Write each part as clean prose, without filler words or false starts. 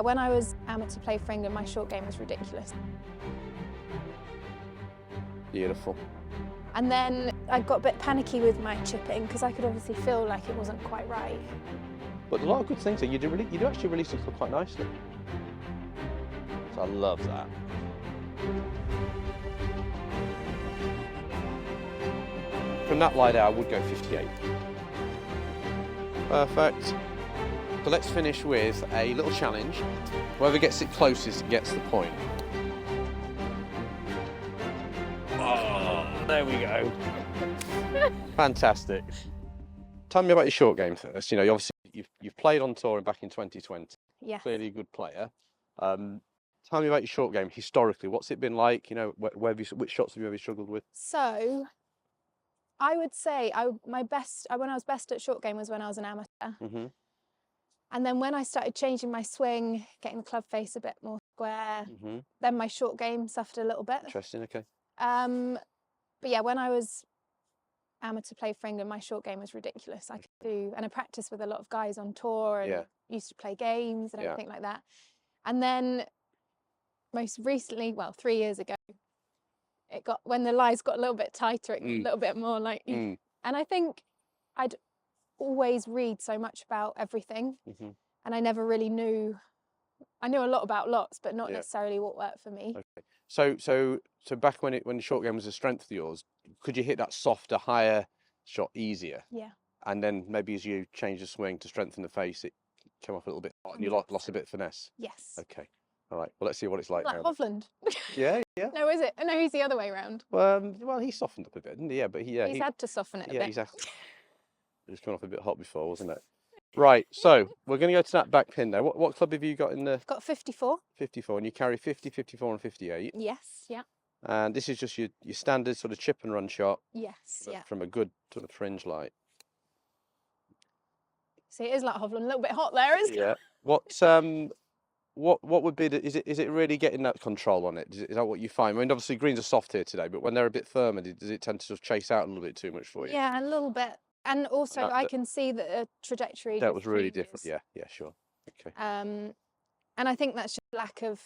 When I was amateur play for England, my short game was ridiculous. Beautiful. And then I got a bit panicky with my chipping because I could obviously feel like it wasn't quite right. But a lot of good things. You do actually release the club quite nicely. So I love that. From that lie there, I would go 58. Perfect. So let's finish with a little challenge. Whoever gets it closest gets the point. Oh, there we go. Fantastic. Tell me about your short game first. You know, obviously you've played on tour back in 2020. Yeah. Clearly a good player. Tell me about your short game historically. What's it been like? You know, which shots have you ever struggled with? So I would say when I was best at short game was when I was an amateur. Mm-hmm. And then when I started changing my swing, getting the club face a bit more square, then my short game suffered a little bit. Interesting, okay. But yeah, when I was amateur play for England, my short game was ridiculous. I could do, and I practiced with a lot of guys on tour and used to play games and everything like that. And then most recently, well, 3 years ago, when the lies got a little bit tighter, it got a little bit more like, and I think I'd always read so much about everything, and I never really knew. I knew a lot about lots, but not necessarily what worked for me. Okay. So back when the short game was a strength of yours, could you hit that softer, higher shot easier? Yeah. And then maybe as you change the swing to strengthen the face, it came off a little bit hot and you lost a bit of finesse. Yes. Okay. All right. Well, let's see what it's like now. Hovland. Yeah. No, is it? No, he's the other way around. Well, he softened up a bit, didn't he? Yeah, but he's had to soften it a bit. Yeah, exactly. It was coming off a bit hot before, wasn't it? Right, so we're going to go to that back pin there. What club have you got in there? I've got 54. 54, and you carry 50, 54 and 58. Yes, yeah. And this is just your standard sort of chip and run shot. Yes, yeah. From a good sort of fringe light. See, it is like Hovland, a little bit hot there, isn't it? Yeah. What would be is it really getting that control on it? Is that what you find? I mean, obviously greens are soft here today, but when they're a bit firmer, does it tend to sort of chase out a little bit too much for you? Yeah, a little bit. And also, I can see that the trajectory. That was really different. Yeah, sure. Okay. And I think that's just lack of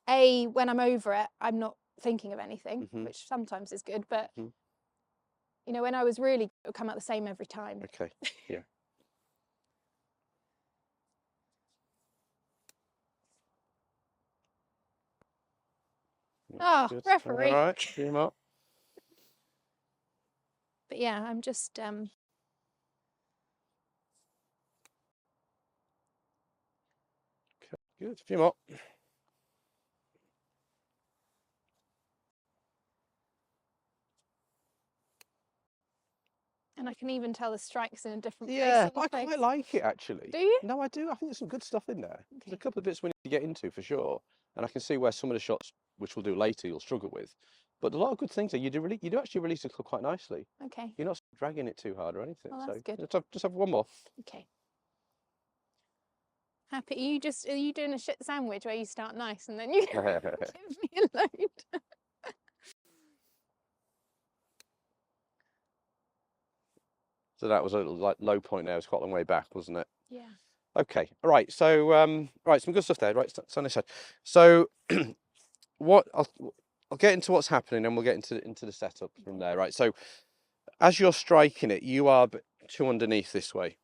when I'm over it, I'm not thinking of anything, which sometimes is good. But you know, when I was really, it would come out the same every time. Okay. Yeah. Oh, good. referee. All right, team up. But yeah, I'm just Good, a few more. and I can even tell the strikes in a different place. Yeah, I quite like it actually. Do you? No, I do. I think there's some good stuff in there. Okay. There's a couple of bits we need to get into for sure. And I can see where some of the shots, which we'll do later, you'll struggle with. But a lot of good things there. You do actually release the club quite nicely. Okay. You're not dragging it too hard or anything. Oh, that's good. Just have one more. Okay. Happy? Are you doing a shit sandwich where you start nice and then you give me a load? So that was a little like low point there. It was quite a long way back, wasn't it? Yeah. Okay. All right. So right, some good stuff there. Right, so on this side. So I'll get into what's happening and we'll get into the setup from there. Right. So as you're striking it, you are two underneath this way.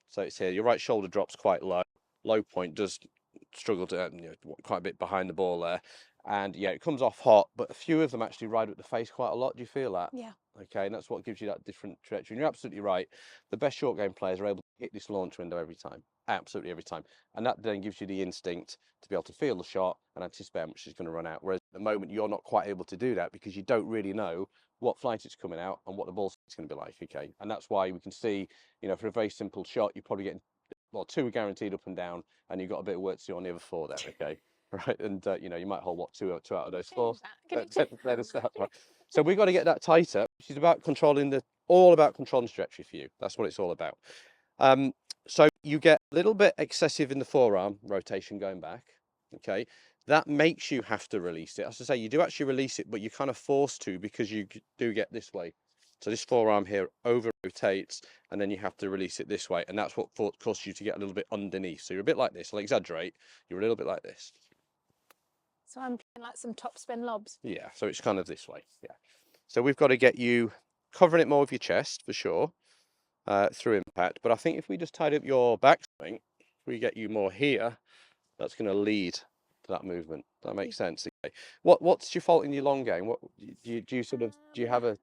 So it's here. Your right shoulder drops quite low. Low point does struggle to quite a bit behind the ball there. And yeah, it comes off hot, but a few of them actually ride up the face quite a lot. Do you feel that? Yeah. Okay, and that's what gives you that different trajectory. And you're absolutely right. The best short game players are able to hit this launch window every time. Absolutely every time. And that then gives you the instinct to be able to feel the shot and anticipate how much it's going to run out. Whereas at the moment, you're not quite able to do that because you don't really know what flight it's coming out and what the ball is going to be like. Okay, and that's why we can see, for a very simple shot, you're probably getting, well, 2 are guaranteed up and down, and you've got a bit of work to do on the other 4 there. Okay. Right, and you might hold two out of those 4. So we've got to get that tighter, which is about all about controlling trajectory for you. That's what it's all about. So you get a little bit excessive in the forearm rotation going back. Okay, that makes you have to release it. As I say, you do actually release it, but you're kind of forced to because you do get this way So this forearm here over rotates, and then you have to release it this way, and that's what causes you to get a little bit underneath. So you're a bit like this. I'll exaggerate. You're a little bit like this. So I'm playing like some topspin lobs. Yeah, so it's kind of this way. Yeah. So we've got to get you covering it more with your chest for sure through impact. But I think if we just tied up your backswing, if we get you more here, that's going to lead to that movement. That makes sense. Okay. What's your fault in your long game? What do you sort of do you have a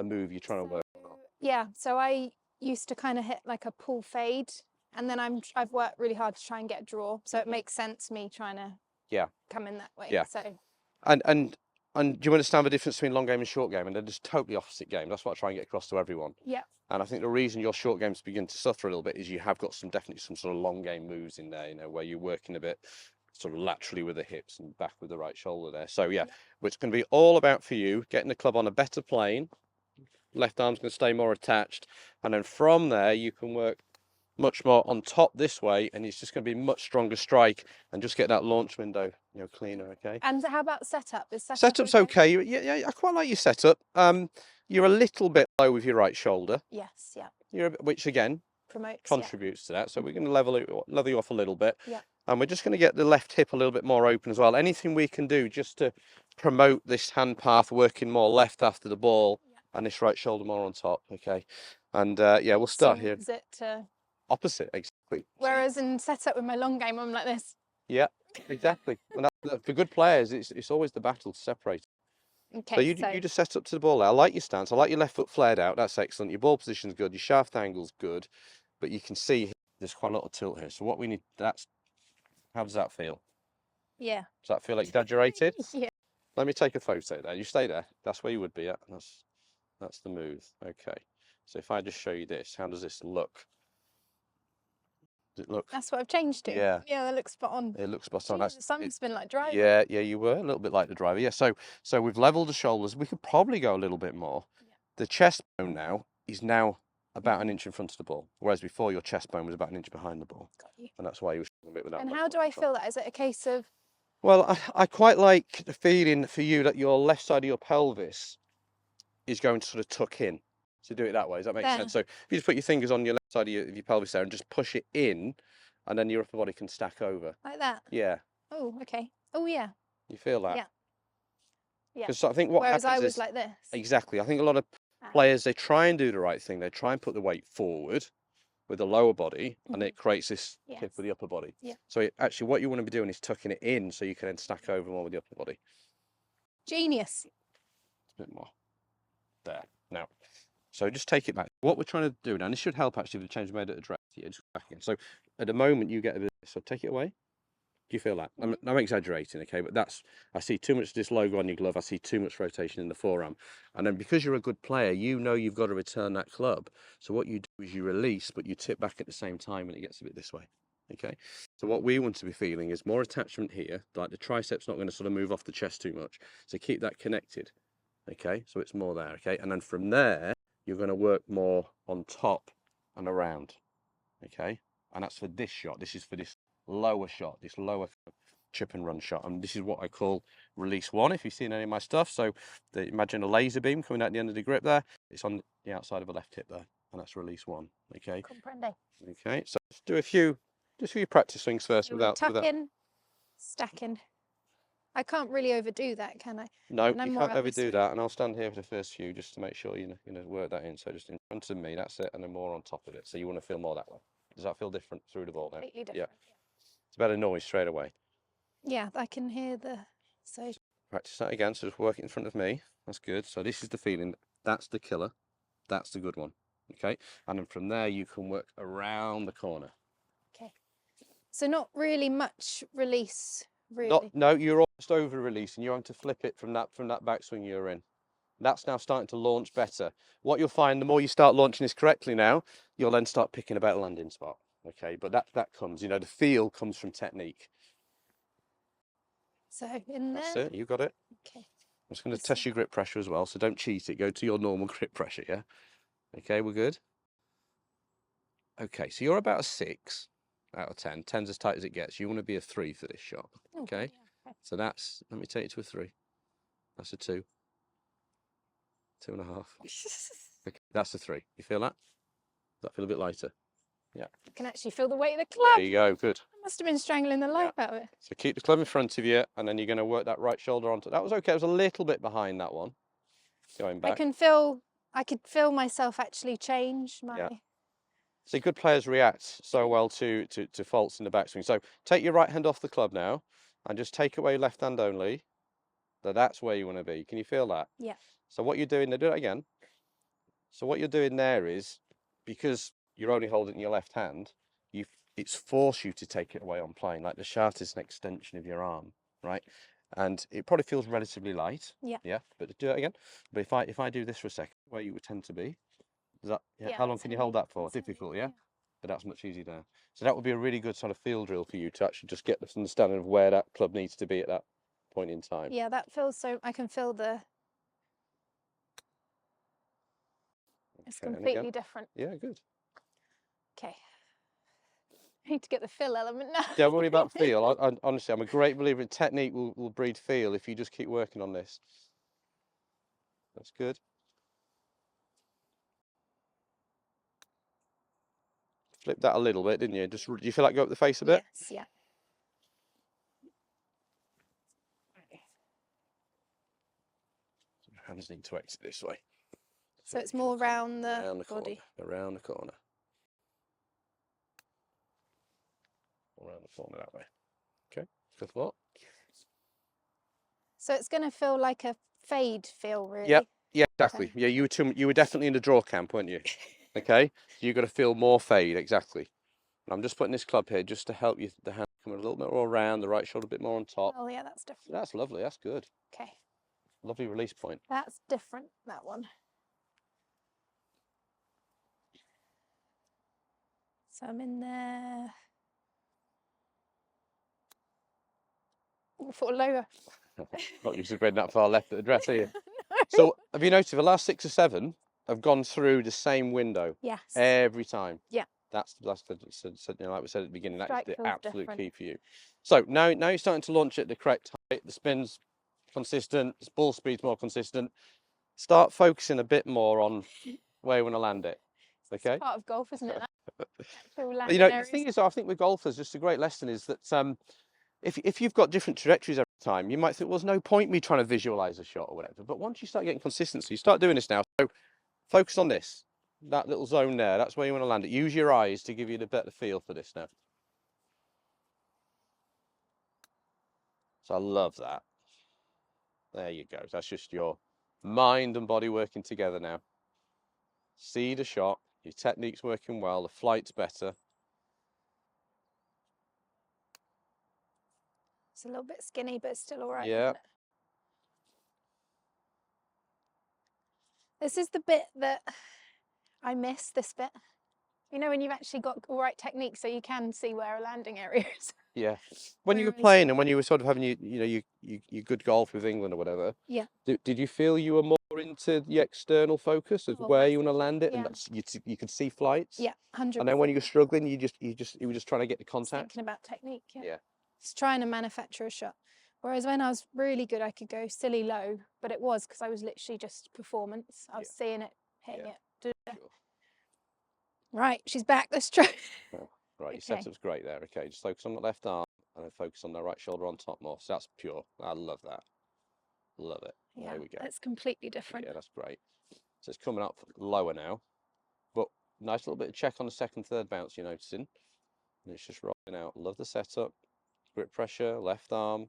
move you're trying to work on? Yeah, so I used to kind of hit like a pull fade, and then I've worked really hard to try and get a draw. So it makes sense me trying to come in that way. Yeah. So And do you understand the difference between long game and short game? And they're just totally opposite games. That's what I try and get across to everyone. yeah. And I think the reason your short games begin to suffer a little bit is you have got definitely some sort of long game moves in there, you know, where you're working a bit sort of laterally with the hips and back with the right shoulder there. So yeah, it's going to be all about for you getting the club on a better plane. Left arm's going to stay more attached, and then from there you can work much more on top this way, and it's just going to be much stronger strike and just get that launch window, you know, cleaner. Okay. And how about setup? Is Setup's okay. Yeah, I quite like your setup. You're a little bit low with your right shoulder. Yes, yeah. Which again Promotes, contributes to that. So we're going to level you off a little bit. Yeah. And we're just going to get the left hip a little bit more open as well. Anything we can do just to promote this hand path, working more left after the ball, and this right shoulder more on top. Okay. And yeah, we'll start here. Is it Opposite, exactly. Whereas in setup with my long game, I'm like this. Yeah, exactly. And for good players, it's always the battle to separate. Okay. So you just set up to the ball there. I like your stance. I like your left foot flared out. That's excellent. Your ball position's good. Your shaft angle's good. But you can see there's quite a lot of tilt here. So what we need, how does that feel? Yeah. Does that feel exaggerated? Yeah. Let me take a photo there. You stay there. That's where you would be at. That's the move. Okay. So if I just show you this, how does this look? Does it look? That's what I've changed to. Yeah. Yeah, that looks spot on. It looks spot on. The sun's been like driving. Yeah, you were a little bit like the driver. Yeah. So we've leveled the shoulders. We could probably go a little bit more. Yeah. The chest bone now is about an inch in front of the ball, whereas before your chest bone was about an inch behind the ball. Got you. And that's why you were struggling a bit with that. And how do I feel that? Is it a case of? Well, I quite like the feeling for you that your left side of your pelvis is going to sort of tuck in. So do it that way. Does that make sense? So if you just put your fingers on your left side of your pelvis there and just push it in, and then your upper body can stack over. Like that? Yeah. Oh, okay. Oh, yeah. You feel that? Yeah. Yeah. Because I think what Whereas happens I was is, like this. exactly. I think a lot of players, they try and do the right thing. They try and put the weight forward with the lower body, and it creates this tip with the upper body. Yeah. So actually what you want to be doing is tucking it in so you can then stack over more with the upper body. Genius. A bit more. There. Now, so just take it back. What we're trying to do now, and this should help actually with the change made at the direct. Yeah, just back in. So at the moment you get a bit, so take it away. Do you feel that? I'm exaggerating, okay, but I see too much of this logo on your glove. I see too much rotation in the forearm. And then because you're a good player, you know you've got to return that club. So what you do is you release, but you tip back at the same time and it gets a bit this way, okay? So what we want to be feeling is more attachment here, like the triceps not going to sort of move off the chest too much. So keep that connected, okay? So it's more there, okay? And then from there, you're going to work more on top and around, okay? And that's for this shot. This is for this lower shot, this lower chip and run shot, and this is what I call release one. If you've seen any of my stuff, so imagine a laser beam coming out the end of the grip there. It's on the outside of the left hip there, and that's release one. Okay. Comprende. Okay. So let's do a few practice swings first So without stacking. I can't really overdo that, can I? No, you can't overdo that. And I'll stand here for the first few just to make sure you know work that in. So just in front of me, that's it, and then more on top of it. So you want to feel more that way. Does that feel different through the ball now? Completely different. Yeah. It's better noise straight away. Yeah, I can hear so. Practice that again. So just work it in front of me. That's good. So this is the feeling. That's the killer. That's the good one. Okay. And then from there you can work around the corner. Okay. So not really much release, really. No, you're almost over releasing. You're having to flip it from that backswing you're in. That's now starting to launch better. What you'll find, the more you start launching this correctly now, you'll then start picking a better landing spot. Okay, but that comes, the feel comes from technique. So in there. That's it, you got it. Okay. I'm just going to test your grip pressure as well, so don't cheat it. Go to your normal grip pressure, yeah? Okay, we're good. Okay, so you're about a 6 out of 10. 10's as tight as it gets. You want to be a 3 for this shot. Okay, so let me take it to a 3. That's a 2. 2.5. Okay, that's a 3. You feel that? Does that feel a bit lighter? Yeah. I can actually feel the weight of the club. There you go, good. I must have been strangling the life out of it. So keep the club in front of you, and then you're going to work that right shoulder onto. That was okay. It was a little bit behind that one. Going back. I could feel myself actually change my. Yeah. See, good players react so well to faults in the backswing. So take your right hand off the club now, and just take away left hand only. That's where you want to be. Can you feel that? Yeah. So what you're doing, do that again. So what you're doing there is, because you're only holding your left hand, it's forced you to take it away on playing. Like the shaft is an extension of your arm, right? And it probably feels relatively light. Yeah. Yeah. But do it again. But if I do this for a second, where you would tend to be, is that how long can you hold that for? Difficult, yeah? But that's much easier now. So that would be a really good sort of field drill for you to actually just get this understanding of where that club needs to be at that point in time. Yeah, that feels so. I can feel the. It's completely different. Yeah, good. Okay. I need to get the feel element now. Don't worry about feel. Honestly, I'm a great believer in technique will breed feel if you just keep working on this. That's good. Flip that a little bit, didn't you? Do you feel like go up the face a bit? Yes, yeah. Hands need to exit this way. So it's more round the body. Around the corner. Around the corner that way. Okay, good thought. So it's going to feel like a fade feel, really. Yeah, exactly. Okay. Yeah, you were definitely in the draw camp, weren't you? Okay, so you've got to feel more fade, exactly. And I'm just putting this club here just to help you, the hand come a little bit more around, the right shoulder a bit more on top. Oh yeah, that's different. So that's lovely, that's good. Okay. Lovely release point. That's different, that one. So I'm in there. For lower. Not used to being that far left at the dress, are you? No. So have you noticed the last 6 or 7 have gone through the same window? Yes. Every time. Yeah. That's like we said at the beginning, that's the absolute key for you. So now you're starting to launch at the correct height, the spin's consistent, the ball speed's more consistent. Start focusing a bit more on where you want to land it. Okay? It's part of golf, isn't it? You know, the thing is, I think with golfers, just a great lesson is that if you've got different trajectories every time, you might think, well, there's no point me trying to visualize a shot or whatever. But once you start getting consistency, you start doing this now. So focus on this, that little zone there. That's where you want to land it. Use your eyes to give you the better feel for this now. So I love that. There you go. That's just your mind and body working together now. See the shot. Your technique's working well. The flight's better. It's a little bit skinny, but it's still all right. Yeah. Isn't it? This is the bit that I miss, this bit. You know, when you've actually got all right technique, so you can see where a landing area is. Yeah. When you were playing and when you were sort of having your good golf with England or whatever. Yeah. Did you feel you were more into the external focus of where you want to land it, and that's you could see flights? Yeah, 100%. And then when you were struggling, you were just trying to get the contact. Thinking about technique. Yeah. Yeah. Just trying to manufacture a shot. Whereas when I was really good, I could go silly low, but it was because I was literally just performance. I was seeing it, hitting it. Sure. Right, she's back. Let's try. Oh, right, your setup's great there. Okay, just focus on the left arm and then focus on the right shoulder on top more. So that's pure. I love that. Love it. Yeah, there we go. That's completely different. Yeah, that's great. So it's coming up lower now, but nice little bit of check on the second, third bounce you're noticing. And it's just rolling out. Love the setup. Grip pressure, left arm.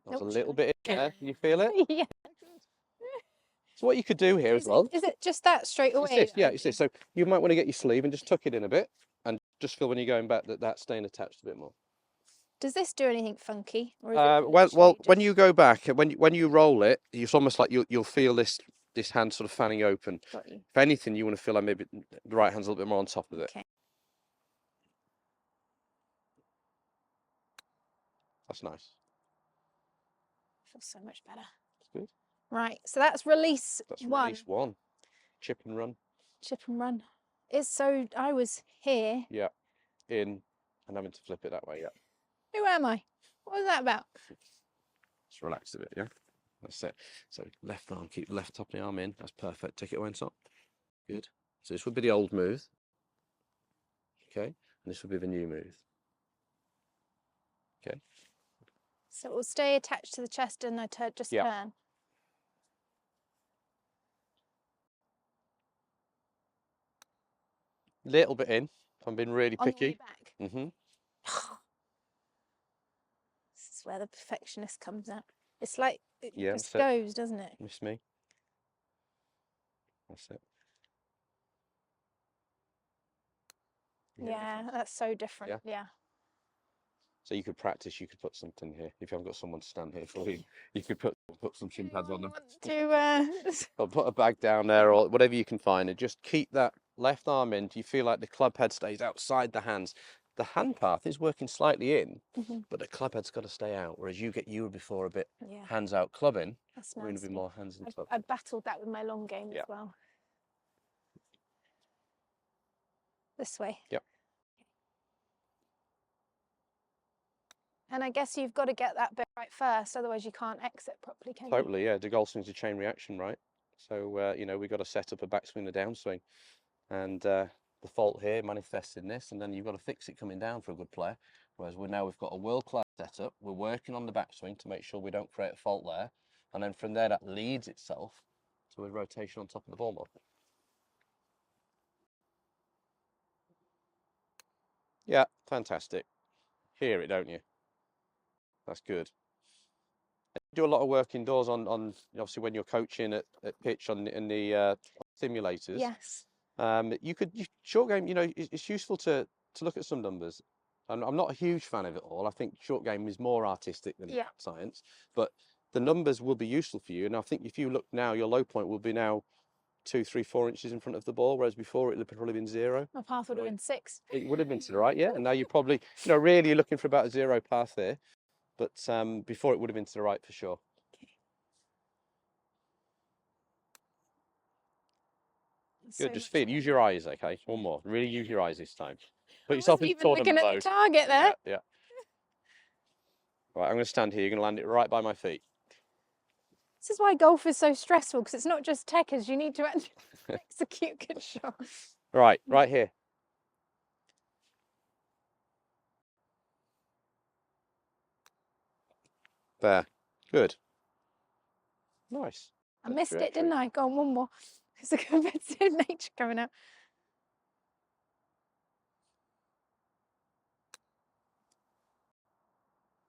There's a little bit in there. Can you feel it? Yeah. So what you could do here as well. Is it just that straight away? It's this, yeah, it's this. So you might want to get your sleeve and just tuck it in a bit and just feel when you're going back that that's staying attached a bit more. Does this do anything funky? Or is well, when you go back, when you roll it, it's almost like you'll feel this hand sort of fanning open. Got you. If anything, you want to feel like maybe the right hand's a little bit more on top of it. Okay. That's nice. Feels so much better. That's good. Right, so that's release one. Release 1. Chip and run. Chip and run. I was here. Yeah. In and having to flip it that way, yeah. Who am I? What was that about? Just relax a bit, yeah. That's it. So left arm, keep the left top of the arm in. That's perfect. Take it away and top. Good. So this would be the old move. Okay. And this would be the new move. Okay. So it will stay attached to the chest and I just turn. Little bit in. If I'm being really On picky. the way back. Mm-hmm. This is where the perfectionist comes out. It's like it just that's goes, doesn't it? Miss me. That's it. Yeah, that's so different. Yeah. So you could practice, you could put something here. If you haven't got someone to stand here for you, you could put some shin pads on them. Or put a bag down there or whatever you can find, and just keep that left arm in. Do you feel like the club head stays outside the hands? The hand path is working slightly in, but the club head's got to stay out. Whereas you were before a bit hands out clubbing. That's we're going to be more hands in club. I battled that with my long game as well. This way. Yep. And I guess you've got to get that bit right first, otherwise you can't exit properly, can you? Totally, yeah. The goal swing's a chain reaction, right? So, you know, we've got to set up a backswing, a downswing. And the fault here manifests in this, and then you've got to fix it coming down for a good player. Whereas we've got a world-class setup. We're working on the backswing to make sure we don't create a fault there. And then from there, that leads itself to a rotation on top of the ball model. Yeah, fantastic. Hear it, don't you? That's good. You do a lot of work indoors on obviously when you're coaching at pitch in the simulators. Yes. Short game, you know, it's useful to look at some numbers. I'm not a huge fan of it all. I think short game is more artistic than science, but the numbers will be useful for you. And I think if you look now, your low point will be now 2, 3, 4 inches in front of the ball, whereas before it would have probably been 0. My path would have been 6. It would have been to the right, yeah. And now you're probably, you know, really you're looking for about a 0 path there, but before it would have been to the right for sure. Good, just feel. Use your eyes, okay? One more. Really use your eyes this time. Put yourself in tournament mode. Looking at the target there. Yeah. Right, I'm going to stand here. You're going to land it right by my feet. This is why golf is so stressful, because it's not just techers. You need to actually execute good shots. Right here. There. Good. Nice. I missed it, didn't I? Go on, one more. It's a competitive nature coming out.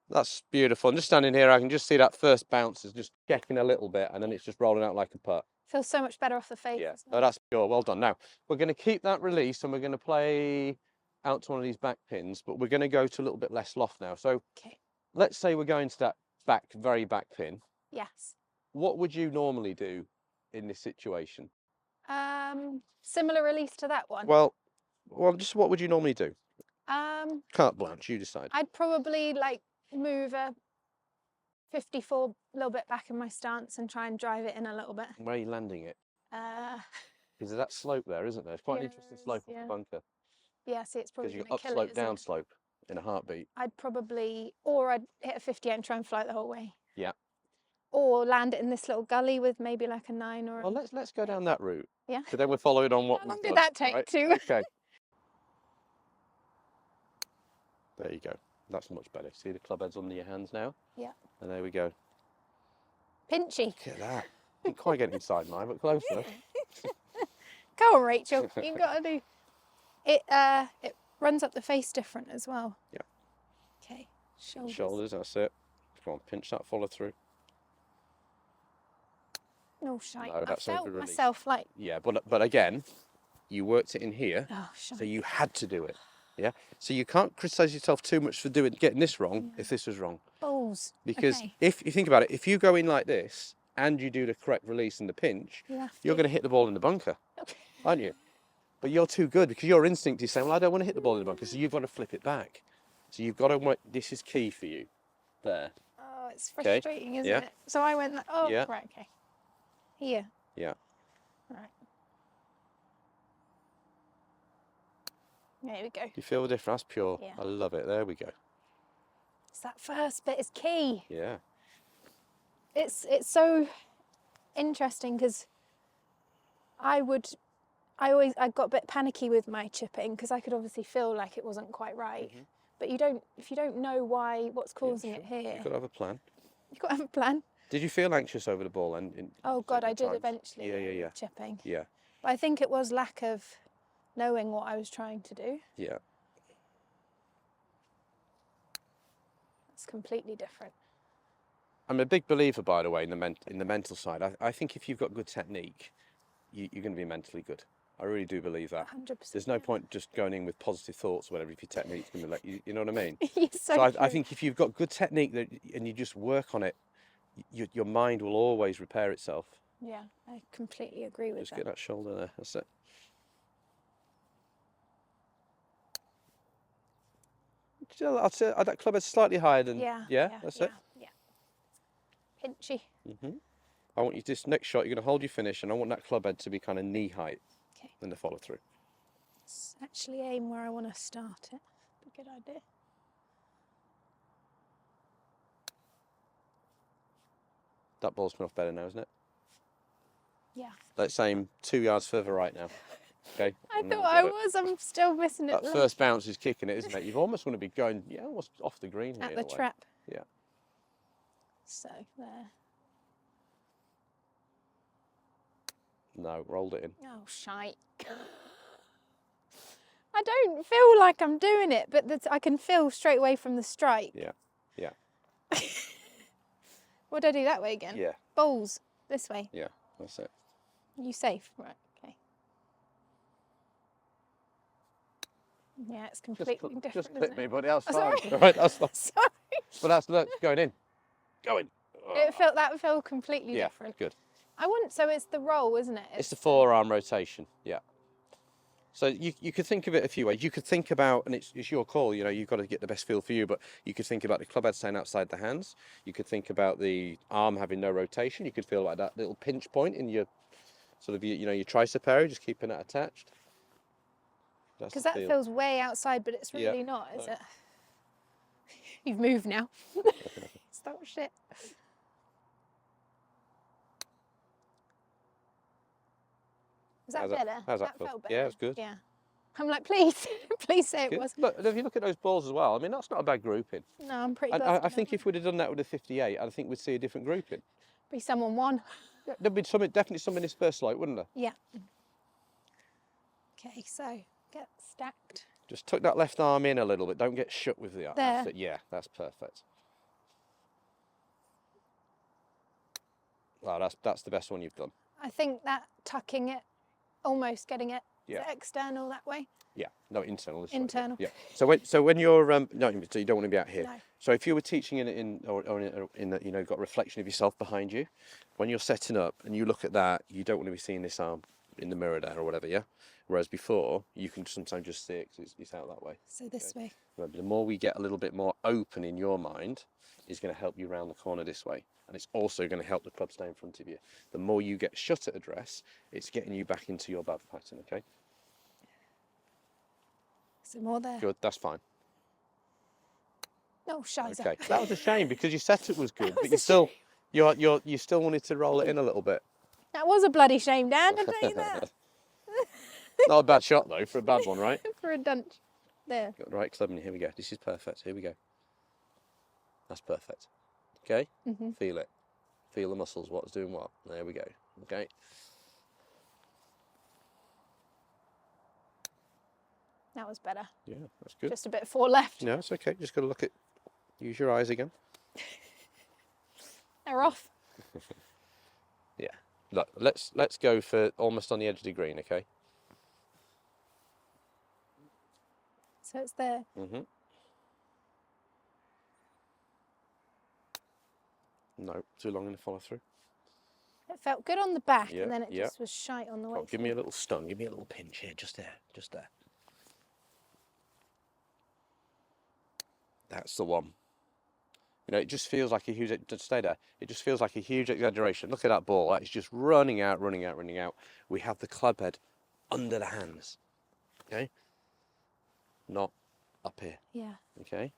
That's beautiful. I'm just standing here. I can just see that first bounce is just checking a little bit, and then it's just rolling out like a putt. Feels so much better off the face. Yeah, that's pure. Well done. Now, we're going to keep that release, and we're going to play out to one of these back pins, but we're going to go to a little bit less loft now. So let's say we're going to that very back pin. Yes. What would you normally do in this situation? Similar release to that one. Well, just what would you normally do? Carte blanche, you decide. I'd probably like move a 54 a little bit back in my stance and try and drive it in a little bit. Where are you landing it? Because there's that slope there, isn't there? It's quite an interesting slope of the bunker. Yeah, see, it's probably because you've got upslope, downslope in a heartbeat. I'd hit a 58 and try and fly it the whole way. Yeah. Or land it in this little gully with maybe like a 9 or. Well, let's go down that route. Yeah. So then we're following on what. How long did that take to? Okay. There you go. That's much better. See the club heads under your hands now? Yeah. And there we go. Pinchy. Look at that. You can't quite get inside mine, but close enough. Go on, Rachel. You've got to do. It runs up the face different as well. Yeah. Okay. Shoulders, that's it. Come on, pinch that follow through. No shite. No, that's I felt over myself like. Yeah, but again, you worked it in here, so you had to do it. Yeah. So you can't criticise yourself too much for getting this wrong if this was wrong. Balls. Because if you think about it, if you go in like this and you do the correct release and the pinch, you're going to hit the ball in the bunker, aren't you? But you're too good because your instinct is saying, well, I don't want to hit the ball in the bunker, so you've got to flip it back. So you've got to. This is key for you. There. Oh, it's frustrating, isn't it? So I went. Right. Okay. Here. Yeah. Right. There we go. You feel the difference? That's pure. Yeah. I love it. There we go. It's that first bit is key. Yeah. it's so interesting because I got a bit panicky with my chipping because I could obviously feel like it wasn't quite right. But if you don't know what's causing it here, you've got to have a plan. You've got to have a plan. Did you feel anxious over the ball? Oh God, I did times? eventually. Yeah. Chipping. Yeah. But I think it was lack of knowing what I was trying to do. Yeah. It's completely different. I'm a big believer, by the way, in the mental side. I think if you've got good technique, you're going to be mentally good. I really do believe that. 100%. There's no point just going in with positive thoughts or whatever if your technique's going to let you. You know what I mean? So I think if you've got good technique and you just work on it, your mind will always repair itself. Yeah, I completely agree with that. Just get that shoulder there. That's it. I'd say that club is slightly higher than. Yeah, that's it. Yeah. Pinchy. I want you this next shot. You're going to hold your finish, and I want that club head to be kind of knee height. Okay. In the follow through. Let's actually aim where I want to start it. A good idea. That ball's coming off better now, isn't it? Yeah. Let's aim 2 yards further right now. Okay. I thought I was. I'm still missing it. That first bounce is kicking it, isn't it? You've almost want to be going, almost off the green here. At the trap. Yeah. So there. No, rolled it in. Oh, shite. I don't feel like I'm doing it, but I can feel straight away from the strike. Yeah. What do I do that way again? Yeah. Balls. This way. Yeah, that's it. You safe? Right, okay. Yeah, it's completely different. Just clip me, buddy. That's fine. Sorry. All right, that's fine. Sorry. But that's going in. Going. That felt completely different. Good. So it's the roll, isn't it? It's the forearm rotation, yeah. So you could think of it a few ways. You could think about, and it's your call, you've got to get the best feel for you, but you could think about the club head staying outside the hands. You could think about the arm having no rotation. You could feel like that little pinch point in your, sort of, your tricep area, just keeping that attached. Because that feels way outside, but it's really not, is it? You've moved now. Stop shit. Was that better? How's that feel? Felt better. Yeah, it's good. Yeah. I'm like, please, please say it was. Look, if you look at those balls as well, I mean, that's not a bad grouping. No, I'm pretty And buzzing. I think if we'd have done that with a 58, I think we'd see a different grouping. Be someone won. Yeah, there'd be definitely some in this first light, wouldn't there? Yeah. Okay, so get stacked. Just tuck that left arm in a little bit. Don't get shut with the arm. There. That's it. Yeah, that's perfect. Wow, that's the best one you've done. I think that tucking it, almost getting it external that way. Yeah, no, internal. This Internal. Way. Yeah. So when you're no, so you don't want to be out here. No. So if you were teaching in that got a reflection of yourself behind you, when you're setting up and you look at that, you don't want to be seeing this arm in the mirror there or whatever, yeah. Whereas before, you can sometimes just see it 'cause it's out that way. So this way. Remember, the more we get a little bit more open in your mind, is going to help you round the corner this way. And it's also going to help the club stay in front of you. The more you get shut at address, it's getting you back into your bad pattern, okay? Some more there. Good, that's fine. No, shiza. Okay, that was a shame because your setup was good, but you still wanted to roll it in a little bit. That was a bloody shame, Dan, I'll tell you that. Not a bad shot though, for a bad one, right? For a dunch. There. Got the right club in, here we go. This is perfect, here we go. That's perfect. Okay, Feel it. Feel the muscles, what's doing what. There we go, okay. That was better. Yeah, that's good. Just a bit four left. No, it's okay, just got to look at, use your eyes again. They're off. Yeah, look, let's go for almost on the edge of the green, okay? So it's there. No, too long in the follow through. It felt good on the back, and then it just was shite on the way. Give me a little stun, give me a little pinch here, just there, just there. That's the one. It just feels like a huge, just stay there. It just feels like a huge exaggeration. Look at that ball, that is just running out, running out, running out. We have the club head under the hands, okay? Not up here. Yeah. Okay.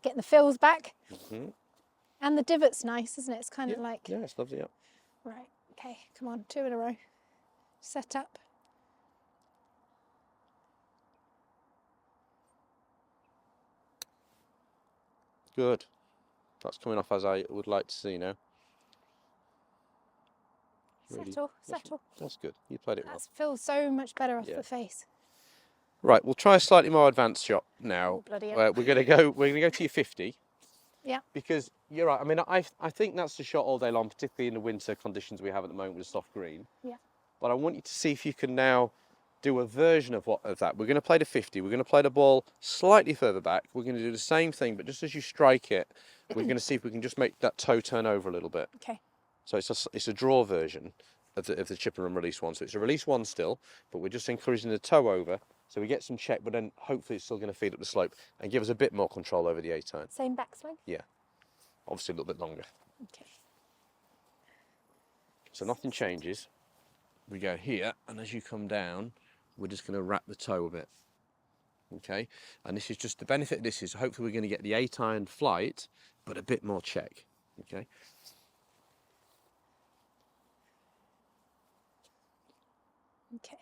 Getting the feels back. And the divot's nice, isn't it? It's kind of like... Yeah, it's lovely, yeah. Right, okay, come on, 2 in a row. Set up. Good. That's coming off as I would like to see now. Really, Settle. That's good. You played it well. That feels so much better off the face. Right, we'll try a slightly more advanced shot now. Oh, bloody hell. We're gonna go to your 50. Yeah. Because you're right. I mean, I think that's the shot all day long, particularly in the winter conditions we have at the moment with a soft green. Yeah. But I want you to see if you can now do a version of that. We're going to play the 50. We're going to play the ball slightly further back. We're going to do the same thing, but just as you strike it, we're going to see if we can just make that toe turn over a little bit. Okay. So it's a draw version of the chip and run release one. So it's a release one still, but we're just encouraging the toe over. So we get some check, but then hopefully it's still going to feed up the slope and give us a bit more control over the A-turn. Same backswing? Yeah. Obviously a little bit longer. Okay. So nothing changes. We go here, and as you come down, we're just going to wrap the toe a bit. Okay? And this is just the benefit of this is hopefully we're going to get the 8-iron flight, but a bit more check. Okay? Okay.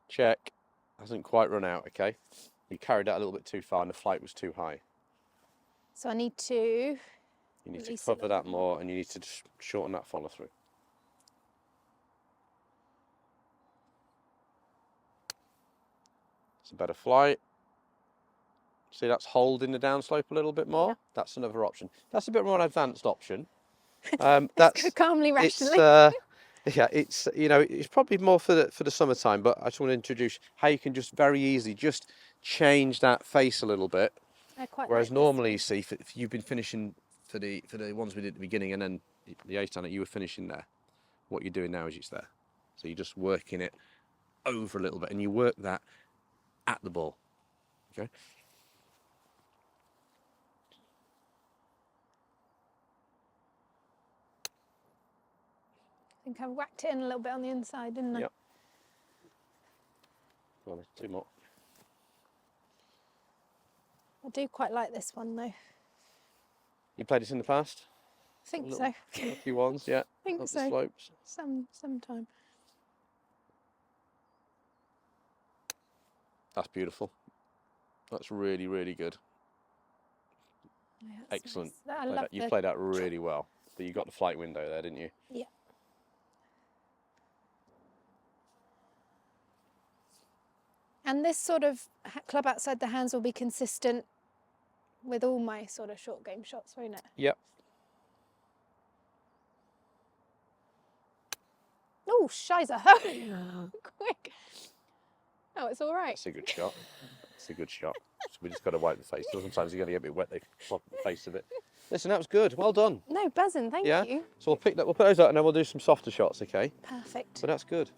Check. Hasn't quite run out, okay? You carried that a little bit too far and the flight was too high. So I need to... You need to cover that more and you need to just shorten that follow through. It's a better flight. See, that's holding the downslope a little bit more. Yeah. That's another option. That's a bit more an advanced option. That's calmly, rationally. Yeah, it's it's probably more for the summertime. But I just want to introduce how you can just very easily just change that face a little bit. Whereas normally, you see, if you've been finishing for the ones we did at the beginning, and then the 8-iron that you were finishing there, what you're doing now is it's there. So you're just working it over a little bit, and you work that at the ball. Okay. I think I whacked it in a little bit on the inside, didn't I? Yep. Well, 2 more. I do quite like this one though. You played this in the past? I think so. A few ones, yeah. I think up so. The slopes. Sometime. That's beautiful. That's really, really good. Yeah, excellent. Nice. You played that really well. But you got the flight window there, didn't you? Yeah. And this sort of club outside the hands will be consistent with all my sort of short game shots, won't it? Yep. Oh, shizer. Quick. Oh, it's all right. That's a good shot. It's a good shot. So we just got to wipe the face. Sometimes you're going to get a bit wet, they flop the face a bit. Listen, that was good. Well done. No, buzzing. Thank you. So we'll put those out and then we'll do some softer shots, okay? Perfect. But that's good.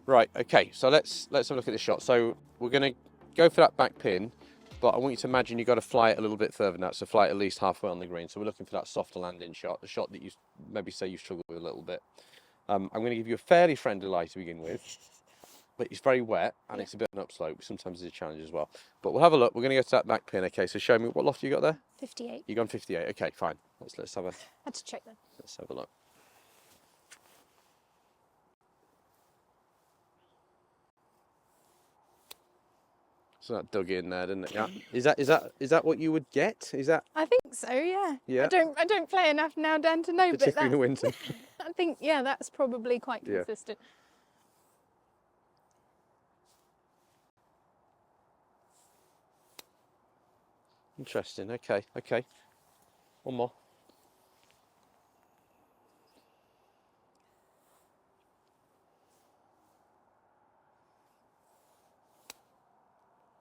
Right, okay, so let's have a look at this shot. So we're going to go for that back pin, but I want you to imagine you've got to fly it a little bit further than that, so fly it at least halfway on the green. So we're looking for that softer landing shot, the shot that you maybe say you struggle with a little bit. I'm going to give you a fairly friendly lie to begin with, but it's very wet and it's a bit of an upslope. Sometimes it's a challenge as well. But we'll have a look. We're going to go to that back pin. Okay, so show me what loft you got there. 58. You gone 58. Okay, fine. Let's have a. Had to check then. Let's have a look. So that dug in there, didn't it? Yeah. Is that what you would get? Is that? I think so. Yeah. Yeah. I don't play enough now, Dan, to know. Particularly in the winter. I think that's probably quite consistent. Interesting. Okay. One more.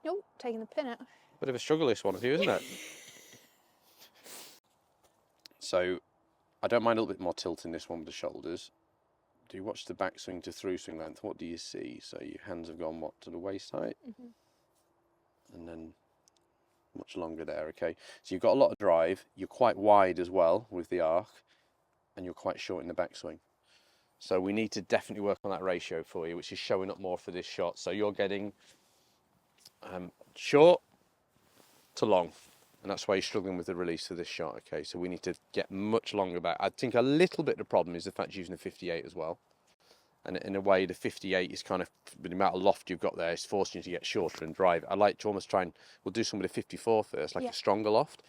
Oh, taking the pin out. Bit of a struggle this one for you, isn't it? So, I don't mind a little bit more tilting this one with the shoulders. Do you watch the backswing to through swing length? What do you see? So your hands have gone what, to the waist height? And then much longer there, okay? So you've got a lot of drive, you're quite wide as well with the arc, and you're quite short in the backswing. So we need to definitely work on that ratio for you, which is showing up more for this shot. So you're getting short, to long. And that's why you're struggling with the release of this shot, okay? So we need to get much longer back. I think a little bit of the problem is the fact you're using a 58 as well. And in a way, the 58 is kind of, with the amount of loft you've got there, it's forcing you to get shorter and drive. I like to almost try and, we'll do some with a 54 first, like a stronger loft.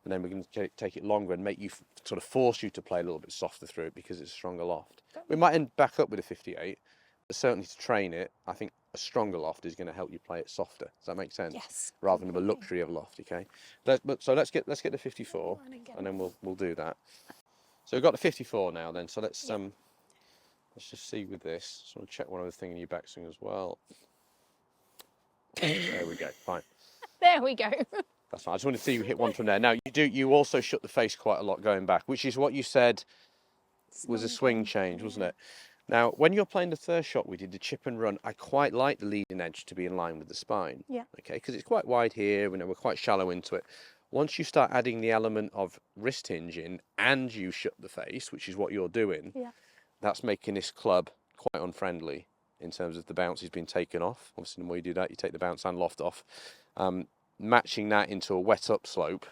And then we're going to take it longer and make you, sort of force you to play a little bit softer through it because it's a stronger loft. We might end back up with a 58, but certainly to train it, I think a stronger loft is going to help you play it softer. Does that make sense? Yes. Rather than a luxury of loft, okay? So let's get the 54, and then we'll do that. So we've got the 54 now. Then so let's just see with this. Just want to check one other thing in your backswing as well. There we go. Fine. There we go. That's fine. I just want to see you hit one from there. Now you also shut the face quite a lot going back, which is what you said was a swing change, wasn't it? Now, when you're playing the third shot, we did the chip and run. I quite like the leading edge to be in line with the spine. Yeah. Okay, because it's quite wide here, we're quite shallow into it. Once you start adding the element of wrist hinge in and you shut the face, which is what you're doing, that's making this club quite unfriendly in terms of the bounce has been taken off. Obviously, the more you do that, you take the bounce and loft off. Matching that into a wet up slope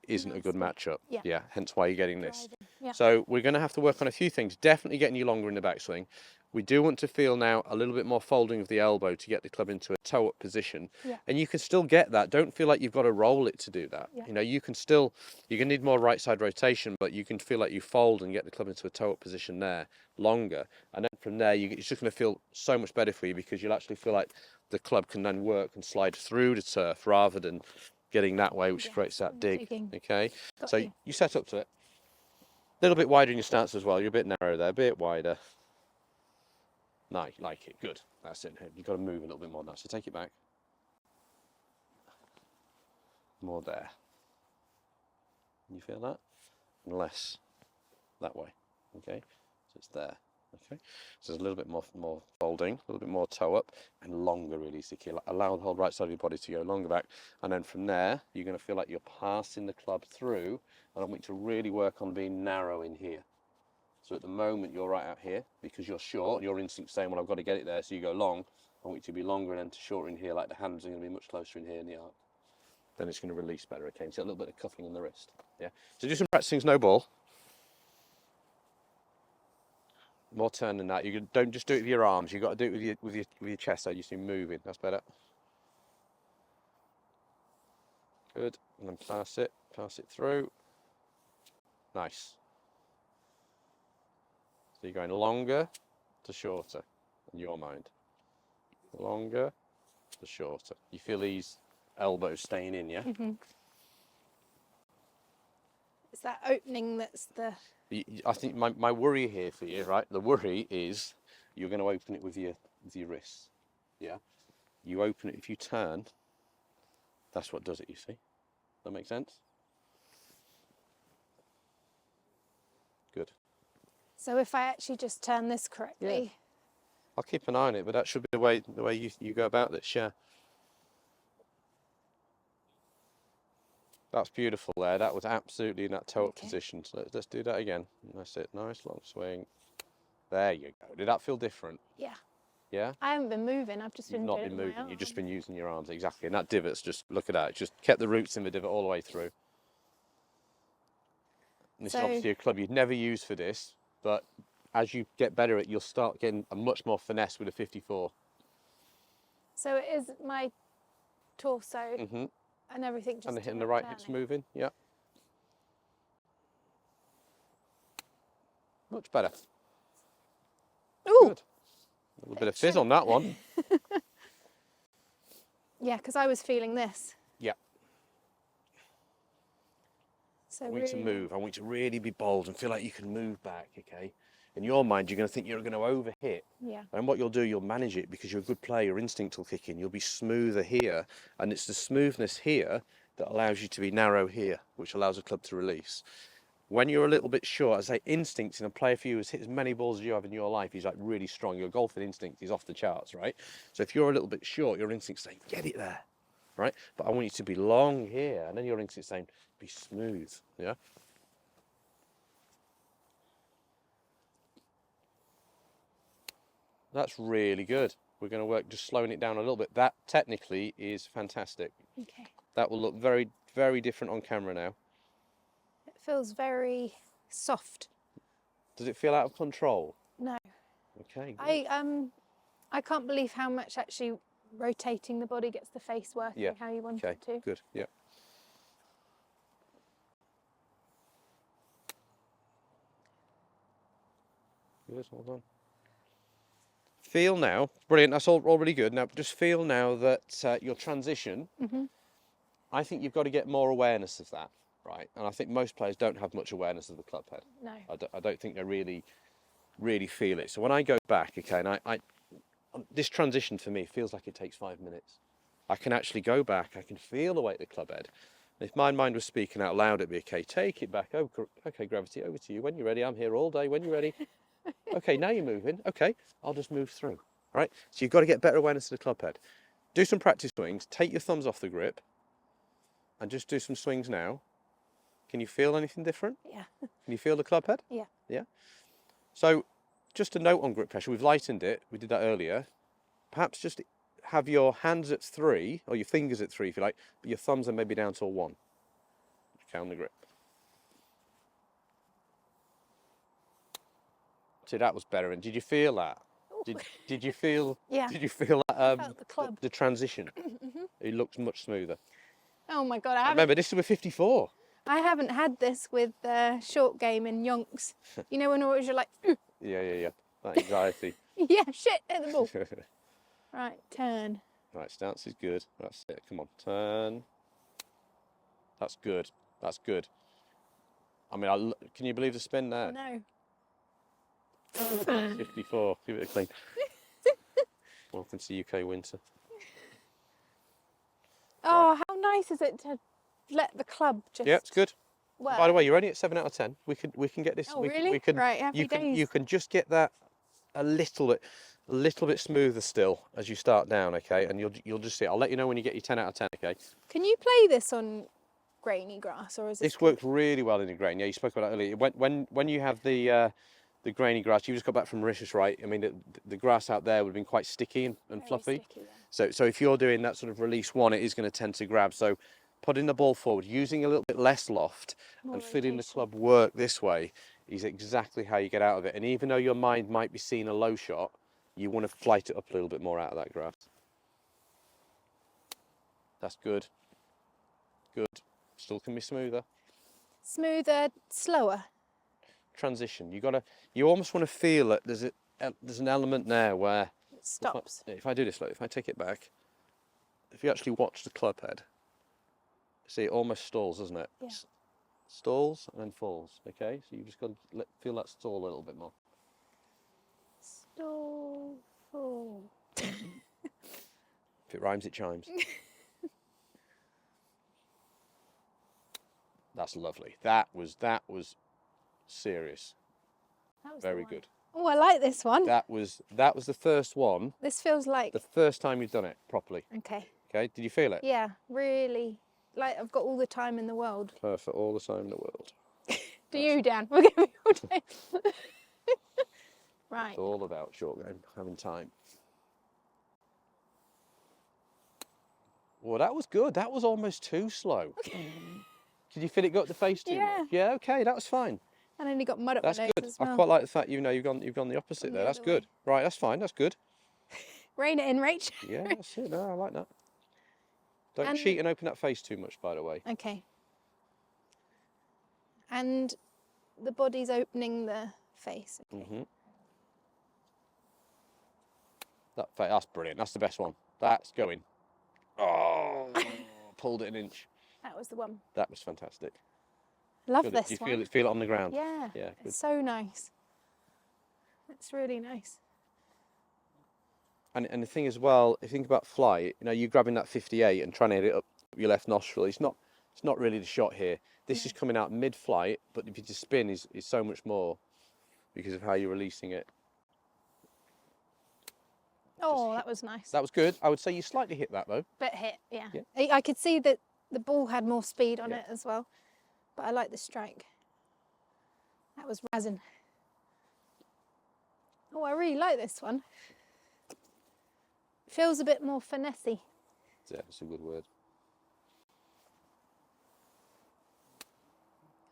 isn't a good matchup. Yeah, hence why you're getting this. So we're going to have to work on a few things. Definitely getting you longer in the backswing. We do want to feel now a little bit more folding of the elbow to get the club into a toe-up position. And you can still get that. Don't feel like you've got to roll it to do that. You know, you can still, you're going to need more right side rotation, but you can feel like you fold and get the club into a toe-up position there longer. And then from there, it's just going to feel so much better for you because you'll actually feel like the club can then work and slide through the turf rather than getting that way, which creates that dig. Okay, so you set up to it. A little bit wider in your stance as well. You're a bit narrow there, a bit wider. Nice, like it. Good. That's it. You've got to move a little bit more now. So take it back. More there. You feel that? And less that way. Okay. So it's there. Okay. So there's a little bit more folding, a little bit more toe up, and longer release the key. Allow the whole right side of your body to go longer back, and then from there you're going to feel like you're passing the club through. And I want you to really work on being narrow in here. So at the moment you're right out here because you're short. Your instinct's saying, well, I've got to get it there, so you go long. I want you to be longer and then to shorter in here, like the hands are going to be much closer in here in the arc. Then it's going to release better. Okay, so a little bit of cuffing in the wrist. Yeah. So do some practicing no ball. More turn than that. You don't just do it with your arms. You've got to do it with your chest. So you see moving. That's better. Good. And then pass it through. Nice. So you're going longer to shorter in your mind. Longer to shorter. You feel these elbows staying in, yeah? It's that opening that's the... I think my worry here for you, right? The worry is you're going to open it with your wrists, yeah? You open it, if you turn, that's what does it, you see? That make sense? Good. So if I actually just turn this correctly... I'll keep an eye on it, but that should be the way you go about this, yeah. That's beautiful there. That was absolutely in that toe-up position. So let's do that again. That's it. Nice long swing. There you go. Did that feel different? Yeah. Yeah? I haven't been moving. I've just been You've not been moving. You've just been using your arms. Exactly. And that divot's just, look at that. It just kept the roots in the divot all the way through. And this is obviously a club you'd never use for this, but as you get better at it, you'll start getting a much more finesse with a 54. So it is my torso and everything just and the right hip's moving, yeah. Much better. Ooh! Good. A little bit of fizz on that one. Yeah, because I was feeling this. Yeah. So I want you to move. I want you to really be bold and feel like you can move back, okay? In your mind, you're going to think you're going to overhit. Yeah. And what you'll do, you'll manage it because you're a good player. Your instinct will kick in. You'll be smoother here. And it's the smoothness here that allows you to be narrow here, which allows the club to release. When you're a little bit short, as I say, instincts in a player for you has hit as many balls as you have in your life. He's like really strong. Your golfing instinct is off the charts, right? So if you're a little bit short, your instinct's saying, get it there, right? But I want you to be long here. And then your instinct's saying, be smooth, yeah? That's really good. We're going to work just slowing it down a little bit. That technically is fantastic. Okay. That will look very, very different on camera now. It feels very soft. Does it feel out of control? No. Okay, good. I can't believe how much actually rotating the body gets the face working how you want it to. Good, yeah. Good, well done. Feel now, brilliant, that's all really good. Now just feel now that your transition, I think you've got to get more awareness of that, right? And I think most players don't have much awareness of the club head. No. I don't think they really feel it. So when I go back, okay, and I this transition for me feels like it takes 5 minutes. I can actually go back, I can feel the weight of the club head. And if my mind was speaking out loud, it'd be, okay, take it back. Oh, okay, gravity, over to you. When you're ready, I'm here all day. When you're ready. Okay, now you're moving. Okay, I'll just move through. All right, so you've got to get better awareness of the club head. Do some practice swings, take your thumbs off the grip, and just do some swings now. Can you feel anything different? Yeah. Can you feel the club head? Yeah. Yeah. So just a note on grip pressure, we've lightened it, we did that earlier. Perhaps just have your hands at 3, or your fingers at 3 if you like, but your thumbs are maybe down to a 1. Okay, on the grip. See, that was better. And did you feel that? Did you feel? Yeah. Did you feel that? I felt the club. The transition. It looks much smoother. Oh my God! Remember, this is with 54. I haven't had this with short game in yonks. You know when always you're like, Yeah. That anxiety. yeah, shit, hit the ball. Right, turn. Right, stance is good. That's it. Come on, turn. That's good. That's good. I mean, can you believe the spin there? No. 54. Give it a clean. Welcome to UK winter. Oh, how nice is it to let the club just... Yeah, it's good. Work. By the way, you're only at 7 out of 10. We can get this. Oh, really? Right, happy days. You can just get that a little bit smoother still as you start down, okay? And you'll just see. I'll let you know when you get your 10 out of 10, okay? Can you play this on grainy grass, or is it? This works really well in the grain. Yeah, you spoke about that earlier. When you have the grainy grass, you just got back from Mauritius, right? I mean, the grass out there would have been quite sticky and fluffy. Sticky, yeah. So if you're doing that sort of release one, it is going to tend to grab. So putting the ball forward, using a little bit less loft, and feeling the club work this way is exactly how you get out of it. And even though your mind might be seeing a low shot, you want to flight it up a little bit more out of that grass. That's good. Good. Still can be smoother. Smoother, slower. Transition. You almost want to feel it. There's an element there where It stops. If I do this, look, if I take it back, if you actually watch the club head, see, it almost stalls, doesn't it? Yeah. Stalls and then falls. Okay, so you just got to feel that stall a little bit more. Stall, fall. If it rhymes, it chimes. That's lovely. That was serious. That was Very good. Oh, I like this one. That was the first one. This feels like... The first time you've done it properly. Okay. Okay, did you feel it? Yeah, really. Like I've got all the time in the world. Perfect, all the time in the world. Do you, Dan? We're going to be all day. Right. It's all about short game, having time. Well, that was good. That was almost too slow. Did you feel it got the face too much? Yeah, okay, that was fine. And only got mud up That's my nose good. as well. I quite like the fact you've gone the opposite there. That's good. Right, that's fine. That's good. Rein it in, Rach. Yeah, that's it. No, I like that. Don't cheat and open that face too much, by the way. Okay. And the body's opening the face. Okay. That's brilliant. That's the best one. That's going. Oh, pulled it an inch. That was the one. That was fantastic. Love Good. this You one. feel it on the ground? Yeah. Yeah, good. It's so nice. It's really nice. And the thing as well, if you think about flight, you're grabbing that 58 and trying to hit it up your left nostril. It's not really the shot here. This is coming out mid-flight, but if you just spin is so much more because of how you're releasing it. Oh, that was nice. That was good. I would say you slightly hit that though. Bit hit, yeah. I could see that the ball had more speed on it as well, but I like the strike. That was razzing. Oh, I really like this one. Feels a bit more finessey. Yeah, that's a good word.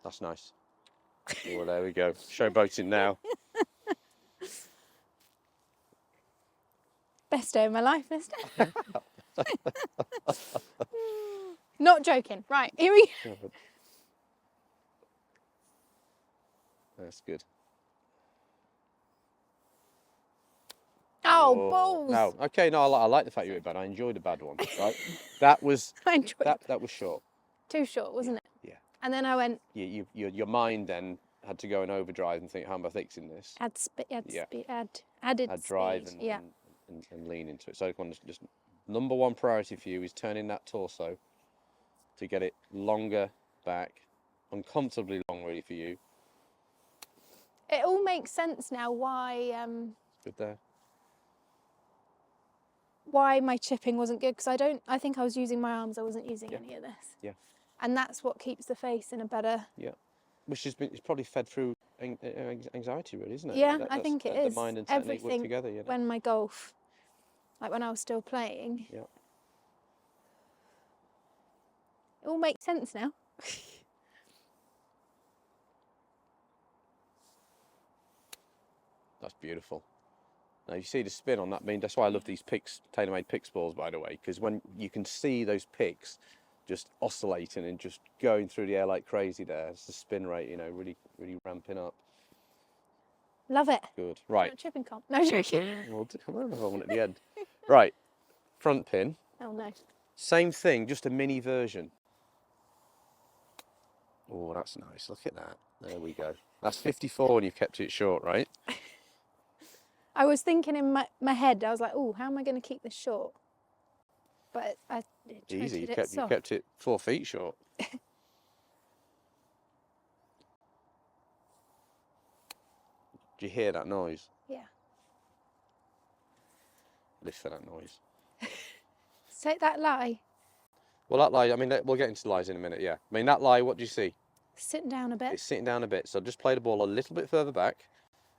That's nice. Well, there we go. Showboating now. Best day of my life, this day. Not joking. Right, here we go. That's good. Oh, balls. No, okay, no, I like the fact you were bad. I enjoyed a bad one, right? That was I enjoyed it. that was short. Too short, wasn't it? Yeah. And then I went. Your mind then had to go in overdrive and think, how am I fixing this? Add speed. Added Add drive speed. and lean into it. So just number one priority for you is turning that torso to get it longer back, uncomfortably long really for you. It all makes sense now why Good there. why my chipping wasn't good, because I think I was using my arms, I wasn't using any of this. Yeah. And that's what keeps the face in a better. Yeah. Which it's probably fed through anxiety really, isn't it? Yeah, I think it is. The mind and technique work together, you know? When my golf, like when I was still playing. Yeah. It all makes sense now. That's beautiful. Now you see the spin on that. I mean, that's why I love these picks, tailor-made picks balls, by the way, because when you can see those picks just oscillating and just going through the air like crazy there, it's the spin rate, you know, really ramping up. Love it. Good. Right. Not chipping comp. No joking. Well, I don't know if I want at the end. Right. Front pin. Oh no. Same thing, just a mini version. Oh, that's nice. Look at that. There we go. That's 54 and you've kept it short, right? I was thinking in my head, I was like, oh, how am I going to keep this short? But Easy. You kept it 4 feet short. Do you hear that noise? Yeah. Listen for that noise. Say that lie. Well, that lie, I mean, we'll get into lies in a minute, yeah. I mean, that lie, what do you see? Sitting down a bit. It's sitting down a bit. So just play the ball a little bit further back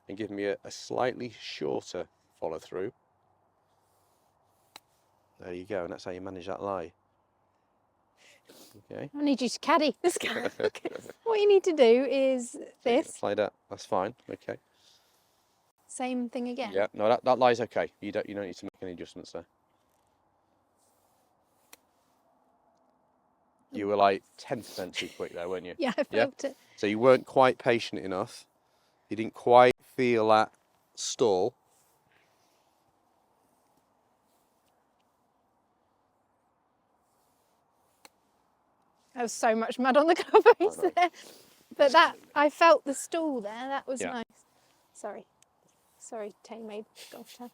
and give me a slightly shorter follow through. There you go, and that's how you manage that lie. Okay. I need you to caddy this guy. What you need to do is this. Play that. That's fine. Okay. Same thing again. Yeah. No, that lie's okay. You don't need to make any adjustments there. You were like 10% too quick there, weren't you? Yeah, I felt it. So you weren't quite patient enough. You didn't quite feel that stall. There was so much mud on the covers there. But I felt the stall there. That was nice. Sorry, tailor-made golf club.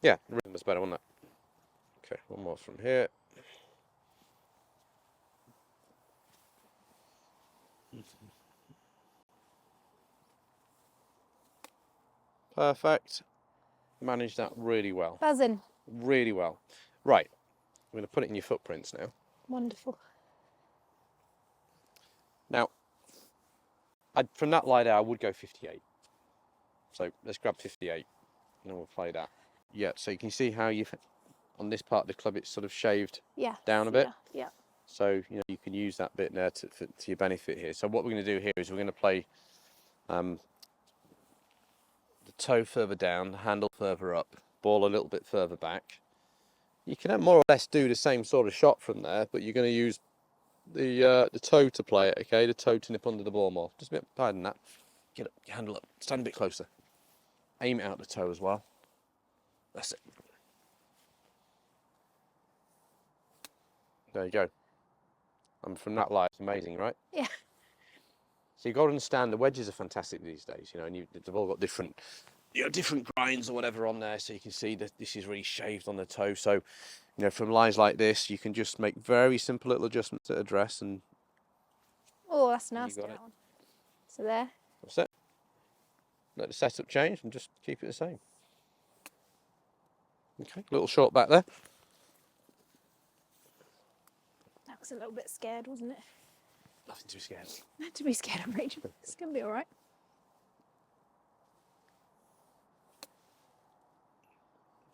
Yeah, the rhythm was better, wasn't it? Okay, one more from here. Perfect. Managed that really well. Buzzing. Really well. Right, I'm going to put it in your footprints now. Wonderful. Now, from that lie there, I would go 58. So let's grab 58 and then we'll play that. Yeah, so you can see how on this part of the club, it's sort of shaved down a bit. Yeah. So, you can use that bit there to your benefit here. So what we're going to do here is we're going to play the toe further down, the handle further up, ball a little bit further back. You can more or less do the same sort of shot from there, but you're going to use the toe to play it, okay? The toe to nip under the ball more. Just a bit higher than that. Get up, your handle up, stand a bit closer. Aim it out the toe as well. That's it. There you go. And from that lie, it's amazing, right? Yeah. So you've got to understand the wedges are fantastic these days, and they've all got different grinds or whatever on there, so you can see that this is really shaved on the toe. So, from lies like this, you can just make very simple little adjustments at address and. Oh, that's nasty. That one. So there. That's it. Let the setup change and just keep it the same. Okay, little short back there. That was a little bit scared, wasn't it? Nothing to be scared. Not to be scared of, Rachel. It's going to be all right.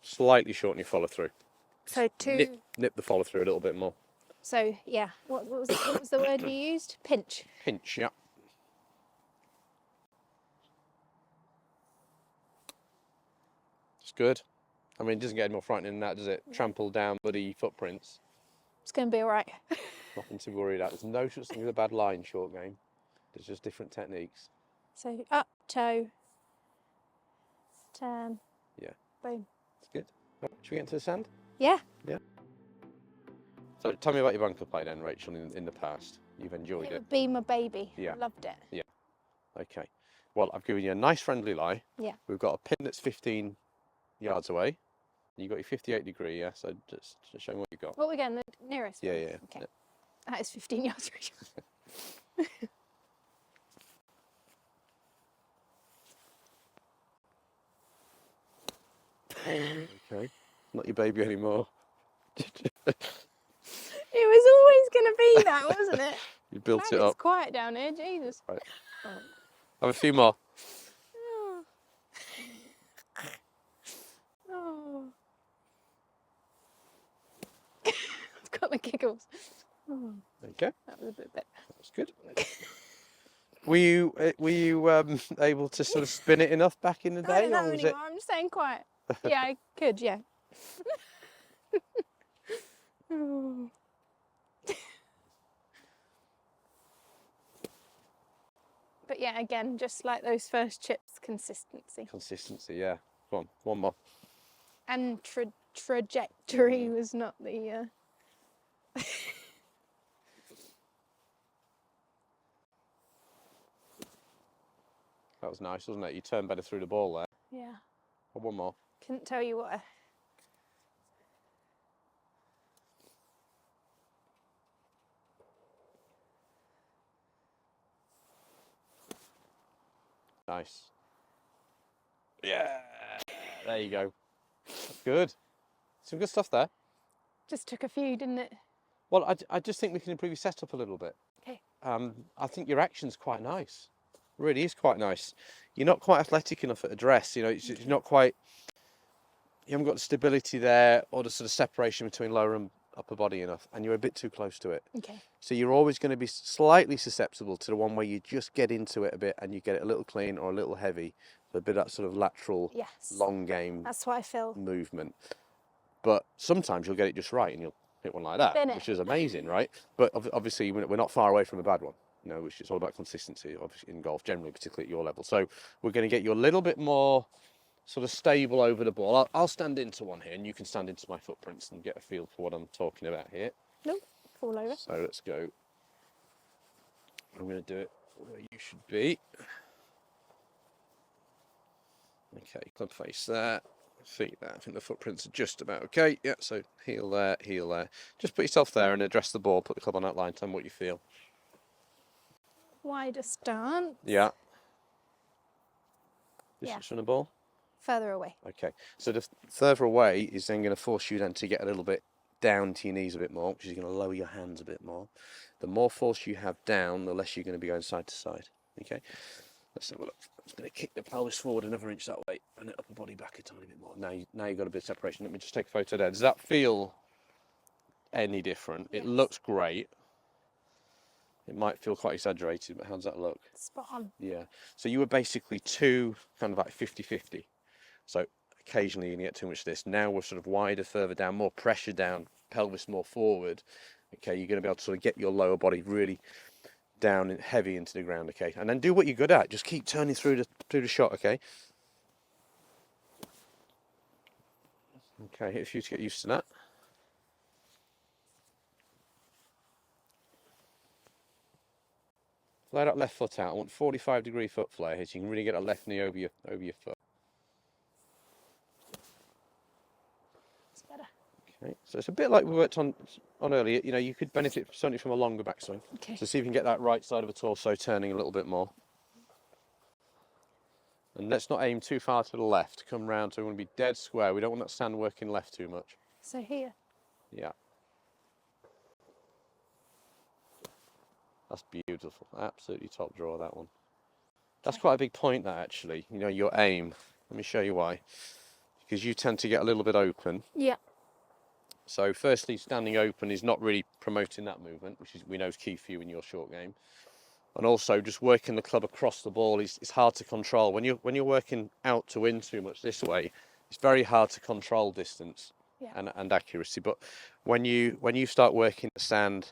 Slightly shorten your follow through. So Nip the follow through a little bit more. So yeah, what was it? What was the word you used? Pinch. Pinch, yeah. It's good. I mean, it doesn't get any more frightening than that, does it? Trampled down bloody footprints. It's going to be all right. Nothing to worry about. There's no such thing as a bad line short game. There's just different techniques. So up, toe, turn. Yeah. Boom. It's good. Right, should we get into the sand? Yeah. Yeah. So tell me about your bunker play then, Rachel, in the past. You've enjoyed It it. would be my baby. Yeah. Loved it. Yeah. Okay. Well, I've given you a nice friendly lie. Yeah. We've got a pin that's 15 yards away. You've got your 58 degree, yeah, so just show me what you've got. What are we going, the nearest Yeah, one? yeah. Okay. That is 15 yards. Okay. Not your baby anymore. It was always going to be that, wasn't it? You built Man, it up. It's quiet down here, Jesus. Right. Oh. Have a few more. Oh. Oh. I've got the giggles. Oh, Okay. that was a bit better. That's good. Were you able to sort of spin it enough back in the I day, don't know or was anymore. I'm staying quiet. Yeah, I could, yeah. Oh. But yeah, again, just like those first chips, consistency. consistency? Yeah. Come on, one more. And trajectory was not the... That was nice, wasn't it? You turned better through the ball there. Yeah. Well, one more. Couldn't tell you what. Nice. Yeah. There you go. Good. Some good stuff there. Just took a few, didn't it? Well, I just think we can improve your setup a little bit. Okay. I think your action's quite nice. Really is quite nice. You're not quite athletic enough at address. You know, it's not quite. You haven't got the stability there or the sort of separation between lower and upper body enough, and you're a bit too close to it. Okay. So you're always going to be slightly susceptible to the one where you just get into it a bit and you get it a little clean or a little heavy, so a bit of that sort of lateral, Yes. long game That's what I feel. movement. But sometimes you'll get it just right and you'll hit one like that, Spin it. which is amazing, right? But obviously we're not far away from a bad one, you know, which is all about consistency, obviously in golf generally, particularly at your level. So we're going to get you a little bit more sort of stable over the ball. I'll stand into one here and you can stand into my footprints and get a feel for what I'm talking about here. Nope. Fall over. So let's go. I'm going to do it where you should be. Okay, club face there, feet there. I think the footprints are just about okay. Yeah, so heel there, heel there. Just put yourself there and address the ball. Put the club on that line. Tell me what you feel. Wider stance. Yeah. Yeah. Distance from the ball? Further away. Okay, so the further away is then going to force you then to get a little bit down to your knees a bit more, which is going to lower your hands a bit more. The more force you have down, the less you're going to be going side to side. Okay, let's have a look. I'm just going to kick the pelvis forward another inch that way and the upper body back a tiny bit more. Now you've got a bit of separation. Let me just take a photo there. Does that feel any different? Yes. It looks great. It might feel quite exaggerated, but how does that look? Spot on. Yeah. So you were basically two kind of like 50-50. So occasionally you get too much of this. Now we're sort of wider, further down, more pressure down, pelvis more forward. Okay, you're going to be able to sort of get your lower body really down and heavy into the ground. Okay, and then do what you're good at. Just keep turning through the shot. Okay. Okay, hit a few to get used to that. Flare that left foot out. I want 45-degree foot flare here, so you can really get that left knee over your foot. It's better. Okay, so it's a bit like we worked on earlier. You know, you could benefit certainly from a longer backswing. Okay. So see if you can get that right side of the torso turning a little bit more. And let's not aim too far to the left. Come round, so we want to be dead square. We don't want that stand working left too much. So here. Yeah. That's beautiful. Absolutely top draw, that one. That's quite a big point, that, actually. You know, your aim. Let me show you why. Because you tend to get a little bit open. Yeah. So firstly, standing open is not really promoting that movement, which we know is key for you in your short game. And also just working the club across the ball is hard to control. When you're working out to in too much this way, it's very hard to control distance and accuracy. But when you start working the sand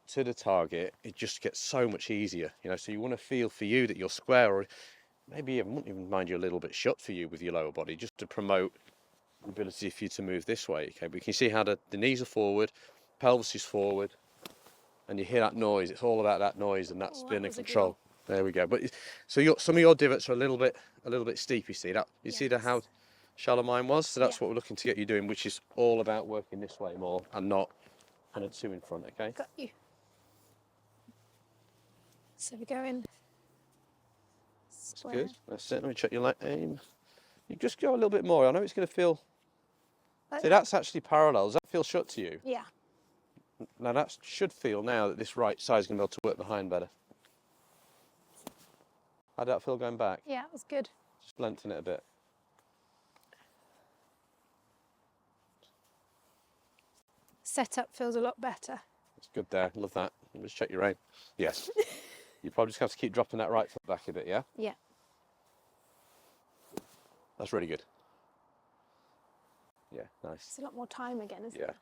to the target, it just gets so much easier. So you want to feel for you that you're square, or maybe it wouldn't even mind you a little bit shut for you with your lower body, just to promote the ability for you to move this way. Okay, but you can see how the knees are forward, pelvis is forward, and you hear that noise. It's all about that noise and that spin and control. There we go. But so some of your divots are a little bit steep. You see that? You see how shallow mine was. So that's what we're looking to get you doing, which is all about working this way more and not kind of two in front. Okay. Got you. So we're going square. That's good. That's it. Let me check your aim. You just go a little bit more. I know it's going to feel. Like see, that's actually parallel. Does that feel shut to you? Yeah. Now that should feel now that this right side is going to be able to work behind better. How did that feel going back? Yeah, it was good. Just lengthen it a bit. Setup feels a lot better. It's good there. Love that. Just check your aim. Yes. You probably just have to keep dropping that right foot back a bit, yeah? Yeah. That's really good. Yeah, nice. It's a lot more time again, isn't it?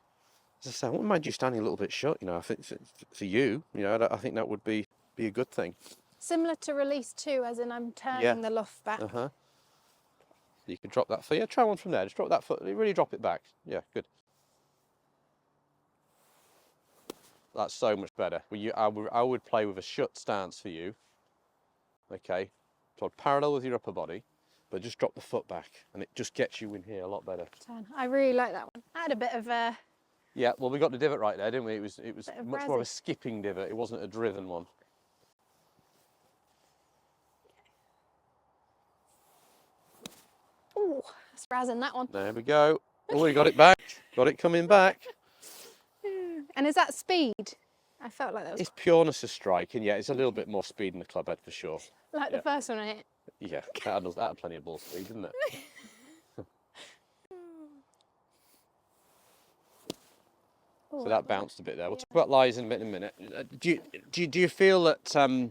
As I say, I wouldn't mind you standing a little bit shut, I think for you, I think that would be a good thing. Similar to release 2, as in I'm turning the loft back. You can drop that foot. Yeah, try one from there. Just drop that foot. Really drop it back. Yeah, good. That's so much better. I would play with a shut stance for you. Okay, so parallel with your upper body, but just drop the foot back, and it just gets you in here a lot better. I really like that one. I had a bit of a... Yeah, well, we got the divot right there, didn't we? It was much more of a skipping divot. It wasn't a driven one. Oh, that's razzing that one. There we go. Oh, we got it back. Got it coming back. And is that speed? I felt like that was... It's pureness of striking. Yeah, it's a little bit more speed in the club head for sure. Like the first one I hit. Yeah, that had plenty of ball speed, didn't it? So that bounced a bit there. We'll talk about lies in a minute. Do you feel that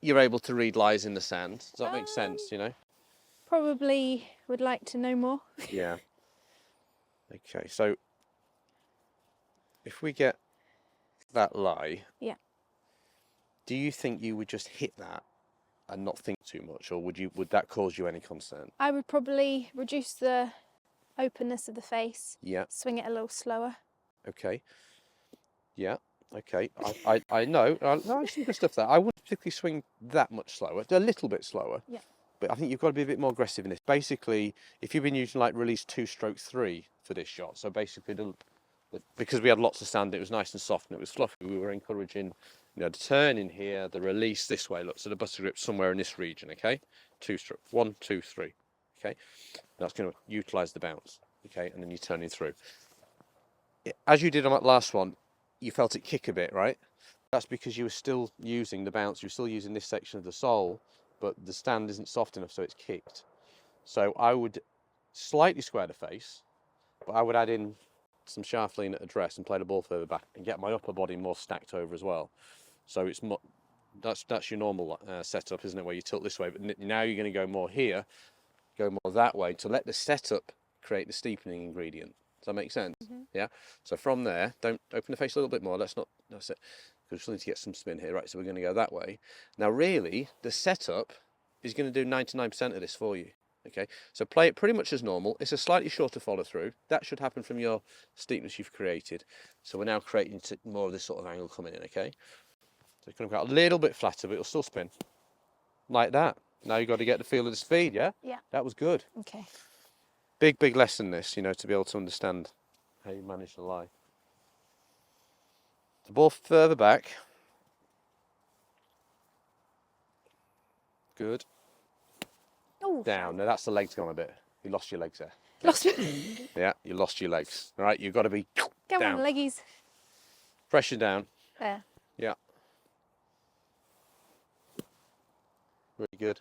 you're able to read lies in the sand? Does that make sense? Probably would like to know more. Yeah. Okay, so if we get that lie, do you think you would just hit that and not think too much, or would that cause you any concern? I would probably reduce the openness of the face. Yeah. Swing it a little slower. Okay. Yeah. Okay. I know. I see good stuff there. I wouldn't particularly swing that much slower. A little bit slower. Yeah. But I think you've got to be a bit more aggressive in this. Basically, if you've been using like release 2 stroke 3 for this shot, so basically because we had lots of sand, it was nice and soft and it was fluffy. We were encouraging, the turn in here, the release this way. Look, so the butter grip somewhere in this region. Okay. 2 stroke. 1, 2, 3. Okay. That's going to utilise the bounce. Okay, and then you're turning through. As you did on that last one, you felt it kick a bit, right? That's because you were still using the bounce. You're still using this section of the sole, but the stand isn't soft enough, so it's kicked. So I would slightly square the face, but I would add in some shaft lean at address and play the ball further back and get my upper body more stacked over as well. So it's that's your normal setup, isn't it? Where you tilt this way, but now you're going to go more here, go more that way to let the setup create the steepening ingredient. Does that make sense? Mm-hmm. Yeah. So from there, don't open the face a little bit more. That's it. Because we still need to get some spin here, right? So we're going to go that way. Now, really, the setup is going to do 99% of this for you. Okay. So play it pretty much as normal. It's a slightly shorter follow through. That should happen from your steepness you've created. So we're now creating more of this sort of angle coming in. Okay. So it's going to go a little bit flatter, but it'll still spin like that. Now you've got to get the feel of the speed. Yeah. Yeah. That was good. Okay. Big lesson this, to be able to understand how you manage the lie. The ball further back. Good. Ooh. Down. Now that's the legs gone a bit. You lost your legs there. Lost it. Yeah, you lost your legs. All right, you've got to be Come down. on, leggies. Pressure down. There. Yeah. Really good.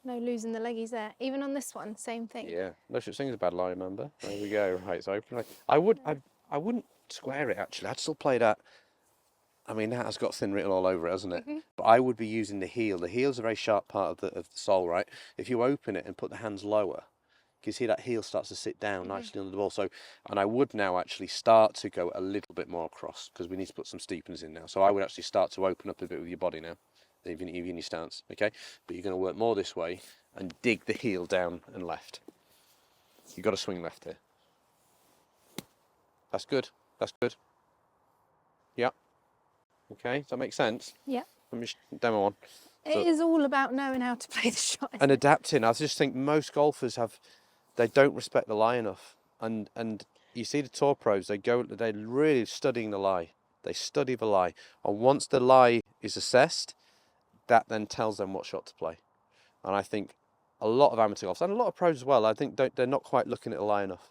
No losing the leggies there. Even on this one, same thing. Yeah, no such thing as a bad lie, remember? There we go. Right, it's open. I wouldn't square it actually. I'd still play that. I mean, that has got thin written all over it, hasn't it? But I would be using the heel. The heel's a very sharp part of the sole, right? If you open it and put the hands lower, you can see that heel starts to sit down nicely under the ball. So, and I would now actually start to go a little bit more across because we need to put some steepness in now. So I would actually start to open up a bit with your body now, even your stance, okay? But you're going to work more this way and dig the heel down and left. You've got to swing left here. That's good. That's good. Yeah. Okay, does that make sense? Yeah. Let me demo one. It is all about knowing how to play the shot. And adapting. I just think most golfers they don't respect the lie enough. And you see the tour pros, they're really studying the lie. They study the lie. And once the lie is assessed, that then tells them what shot to play. And I think a lot of amateur golfers, and a lot of pros as well, I think they're not quite looking at the lie enough.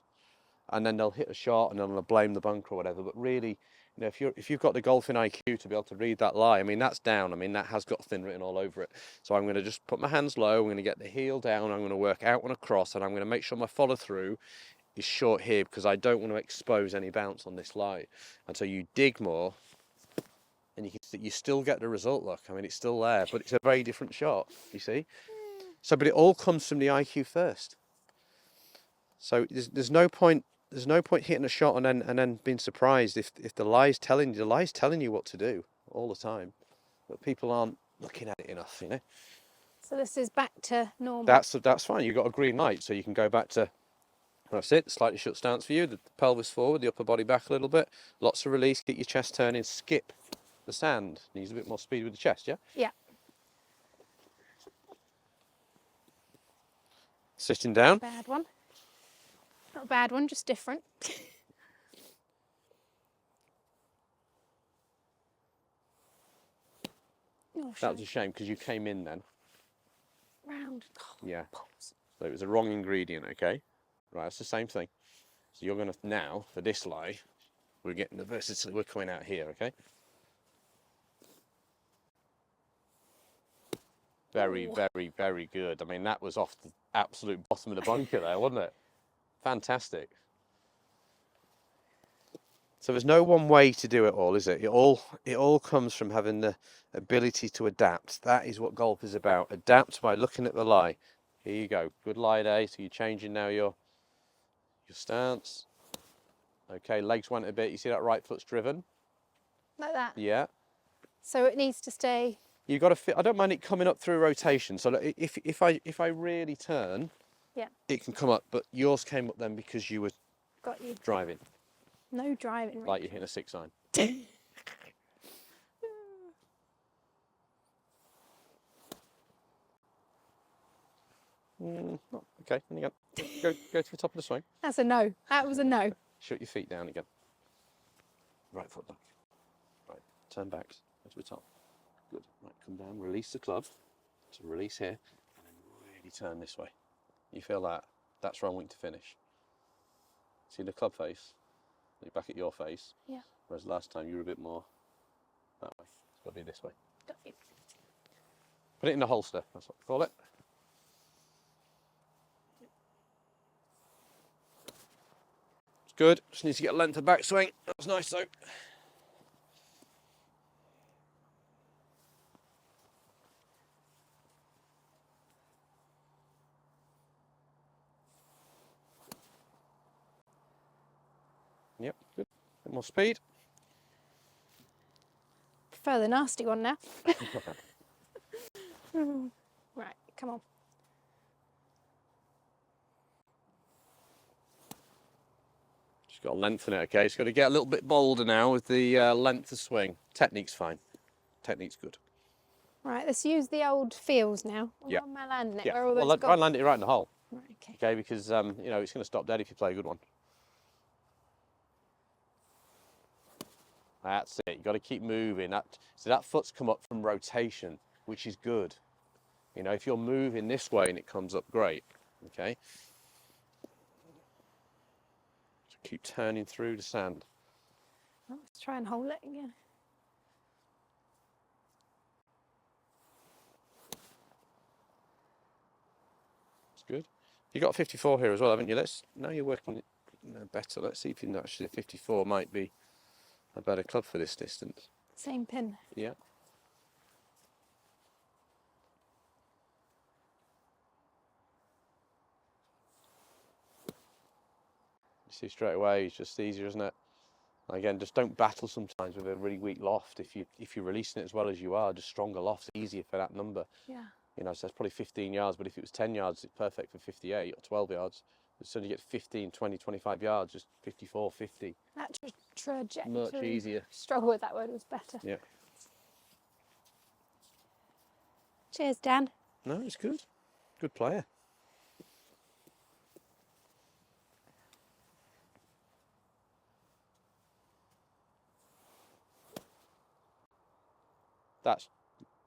And then they'll hit a shot and then they'll blame the bunker or whatever. But really, you know, if you've got the golfing IQ to be able to read that lie, I mean, that's down. I mean, that has got thin written all over it. So I'm going to just put my hands low. I'm going to get the heel down. I'm going to work out on a cross, and I'm going to make sure my follow through is short here because I don't want to expose any bounce on this lie. And so you dig more, and you still get the result. Look, I mean, it's still there, but it's a very different shot. You see. So, but it all comes from the IQ first. So there's no point. There's no point hitting a shot and then being surprised if the lie's telling you what to do all the time, but people aren't looking at it enough, you know. So this is back to normal. That's fine. You've got a green light, so you can go back to. That's it. Slightly shut stance for you. The pelvis forward, the upper body back a little bit. Lots of release. Get your chest turning. Skip the sand. Needs a bit more speed with the chest. Yeah. Yeah. Sitting down. Bad one. Not a bad one, just different. Oh, that was a shame because you came in then. Round. Yeah. So it was a wrong ingredient, okay? Right, it's the same thing. So you're going to, now, for this lie, we're getting the versatility, we're coming out here, okay? Very, very, very good. I mean, that was off the absolute bottom of the bunker there, wasn't it? Fantastic. So there's no one way to do it all, is it? It all comes from having the ability to adapt. That is what golf is about. Adapt by looking at the lie. Here you go. Good lie day. So you're changing now your stance. Okay, legs went a bit. You see that right foot's driven? Like that? Yeah. So it needs to stay. You've got to fit. I don't mind it coming up through rotation. So if I really turn, yeah, it can come up. But yours came up then because you were driving. No driving. Like you're hitting a 6-iron. Okay, and you go to the top of the swing. That's a no. That was a no. Shut your feet down again. Right foot back. Right, turn back. Go to the top. Good. Right, come down. Release the club. So release here, and then really turn this way. You feel that? That's where I want you to finish. See the club face? Look back at your face. Yeah. Whereas last time you were a bit more that way. It's got to be this way. Got you. Put it in the holster. That's what we call it. It's good. Just need to get length of backswing. That's nice though. Yep, good. A bit more speed. Prefer the nasty one now. Right, come on. Just got to lengthen it, okay? It's got to get a little bit bolder now with the length of swing. Technique's fine. Technique's good. Right, let's use the old feels now. Yeah. Where am I landing it? Yeah. Where all those Well, try and land it right in the hole. Right, okay. Okay, because you know, it's going to stop dead if you play a good one. That's it. You've got to keep moving. So that foot's come up from rotation, which is good. You know, if you're moving this way and it comes up, great. Okay. So keep turning through the sand. Well, let's try and hold it again. good. You got 54 here as well, haven't you? Now you're working it better. Let's see if you can actually 54 might be a better club for this distance. Same pin. Yeah. You see straight away, it's just easier, isn't it? Again, just don't battle sometimes with a really weak loft. If you're releasing it as well as you are, just stronger loft's easier for that number. Yeah. You know, so that's probably 15 yards, but if it was 10 yards, it's perfect for 58 or 12 yards. As soon as you get 15, 20, 25 yards, just 54, 50. That trajectory. Much easier. Struggle with that word was better. Yeah. Cheers, Dan. No, it's good. Good player. That's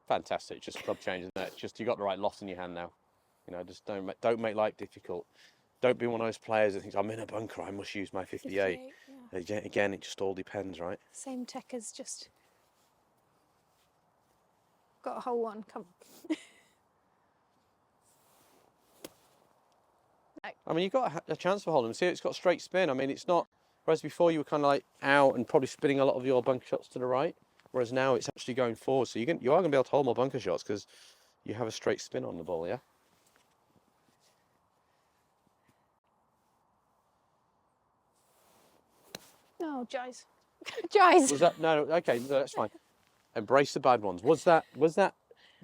fantastic. Just club change, isn't it? Just you got the right loft in your hand now. You know, just don't make life difficult. Don't be one of those players that thinks I'm in a bunker, I must use my 58. Yeah. Again, it just all depends, right? Same tech as just got a whole one. Come on. I mean, you've got a chance for holding. See, it's got straight spin. I mean, it's not. Whereas before you were kind of like out and probably spinning a lot of your bunker shots to the right. Whereas now it's actually going forward. So you are going to be able to hold more bunker shots because you have a straight spin on the ball, yeah? Oh, Jies. Jies. Was that, no, okay, no, that's fine. Embrace the bad ones. Was that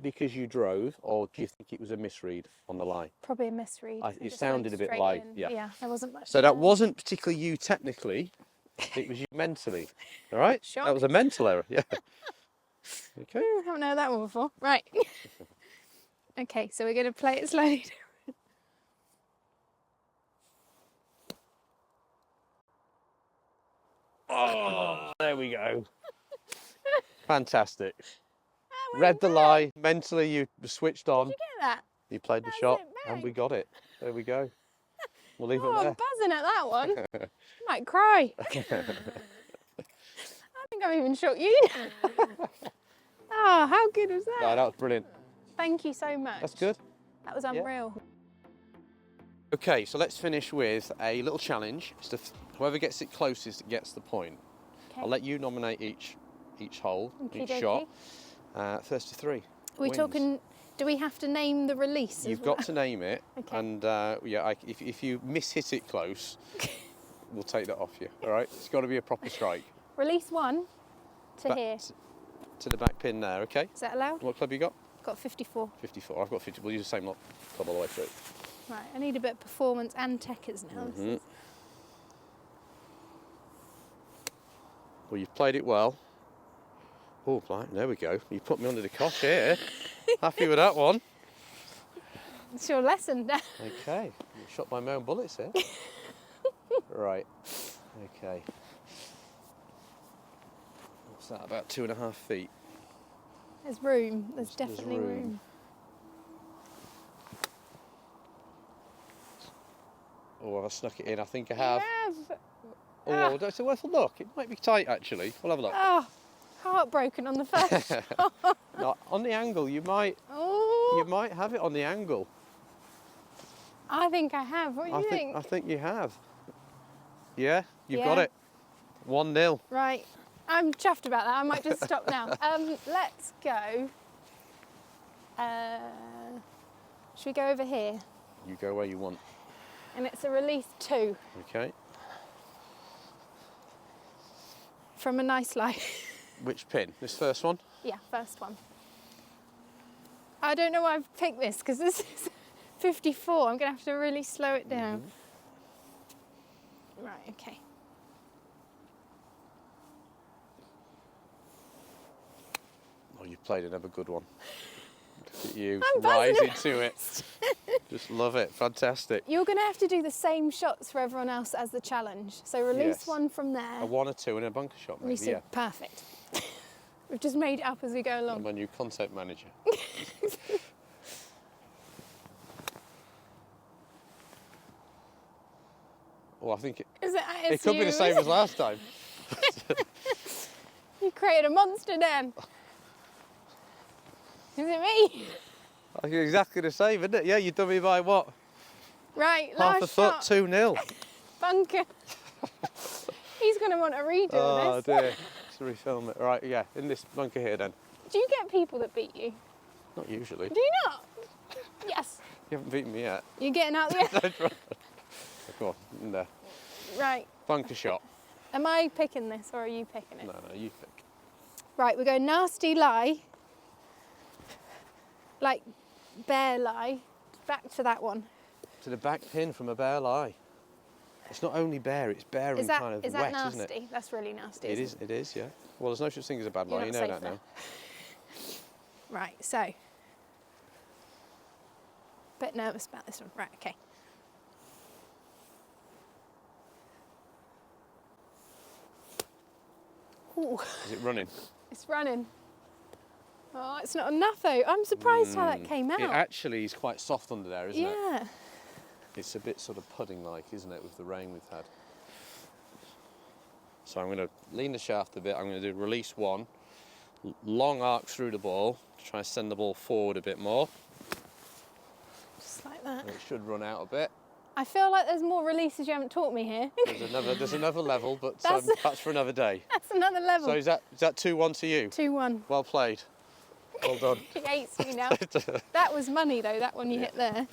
because you drove, or do you think it was a misread on the lie? Probably a misread. It sounded a bit like, yeah. Yeah, there wasn't much. So that wasn't particularly you technically, it was you mentally, all right? Shock. That was a mental error, yeah. Okay. I haven't heard that one before. Right. Okay, so we're going to play it slowly. Oh, there we go. Fantastic. Read the lie, mentally you switched on. Did you get that? You played the shot, and we got it. There we go. We'll leave it there. I'm buzzing at that one. I might cry. I think I've even shot you. Oh, how good was that? No, that was brilliant. Thank you so much. That's good. That was unreal. Okay, so let's finish with a little challenge. Whoever gets it closest gets the point. Okay. I'll let you nominate each hole, each Okey-dokey. shot. First to three. Are we wins. talking? Do we have to name the release? You've got to name it, Okay. and yeah, if you miss-hit it close, we'll take that off you. All right, it's got to be a proper strike. Release one to here. To the back pin there. Okay. Is that allowed? What club you got? Got 54. 54. I've got 50. We'll use the same club all the way through. Right, I need a bit of performance and techers now. Mm-hmm. Well, you've played it well. Oh, right, there we go. You put me under the cosh here. Happy with that one. It's your lesson, Dan. Okay, you shot my own bullets here. Right, okay. What's that, about 2.5 feet? There's room. There's definitely room. room. Oh, have I snuck it in? I think I have. You have. Oh, it's worth a look. It might be tight, actually. We'll have a look. Oh, heartbroken on the first shot. No, on the angle, you might have it on the angle. I think I have. What do you think? I think you have. Yeah, you've Yeah. got it. 1-0. Right. I'm chuffed about that. I might just stop now. Let's go. Should we go over here? You go where you want. And it's a release 2 Okay. from a nice lie. Which pin? This first one? Yeah, first one. I don't know why I've picked this because this is 54. I'm going to have to really slow it down. Mm-hmm. Right, okay. Oh, you've played another good one. Look at you I'm buzzing rising to it. Just love it. Fantastic. You're going to have to do the same shots for everyone else as the challenge. So release Yes. one from there. A 1 or 2 and a bunker shot, maybe. Release Yeah. it. Perfect. We've just made it up as we go I'm along. my new content manager. Well, I think Is it it could be the same as last time. You created a monster, Dan. Is it me? I think exactly the same, isn't it? Yeah, you done me by what? Right, Half last a foot, shot. 2-0. Bunker. He's going to want a redo Oh of this. dear. Let's refilm it. Right, yeah, in this bunker here then. Do you get people that beat you? Not usually. Do you not? Yes. You haven't beaten me yet. You're getting out the end. Go on, in there. Right. Bunker shot. Am I picking this or are you picking it? No, you pick. Right, we're going nasty lie. Like bear lie. Back to that one. To the back pin from a bear lie. It's not only bear, it's bear and kind of is wet, that isn't it? nasty? That's really nasty. It is, yeah. Well, there's no such thing as a bad lie, you know that now. Right, so. Bit nervous about this one. Right, okay. Ooh. Is it running? It's running. Oh, it's not enough though. I'm surprised how that came out. It actually is quite soft under there, isn't it? Yeah. It's a bit sort of pudding-like, isn't it, with the rain we've had. So I'm going to lean the shaft a bit. I'm going to do release 1. Long arc through the ball to try and send the ball forward a bit more. Just like that. And it should run out a bit. I feel like there's more releases you haven't taught me here. There's another level, but that's for another day. That's another level. So is that 2-1 to you? 2-1. Well played. Well done. He hates me now. That was money though, that one you hit there.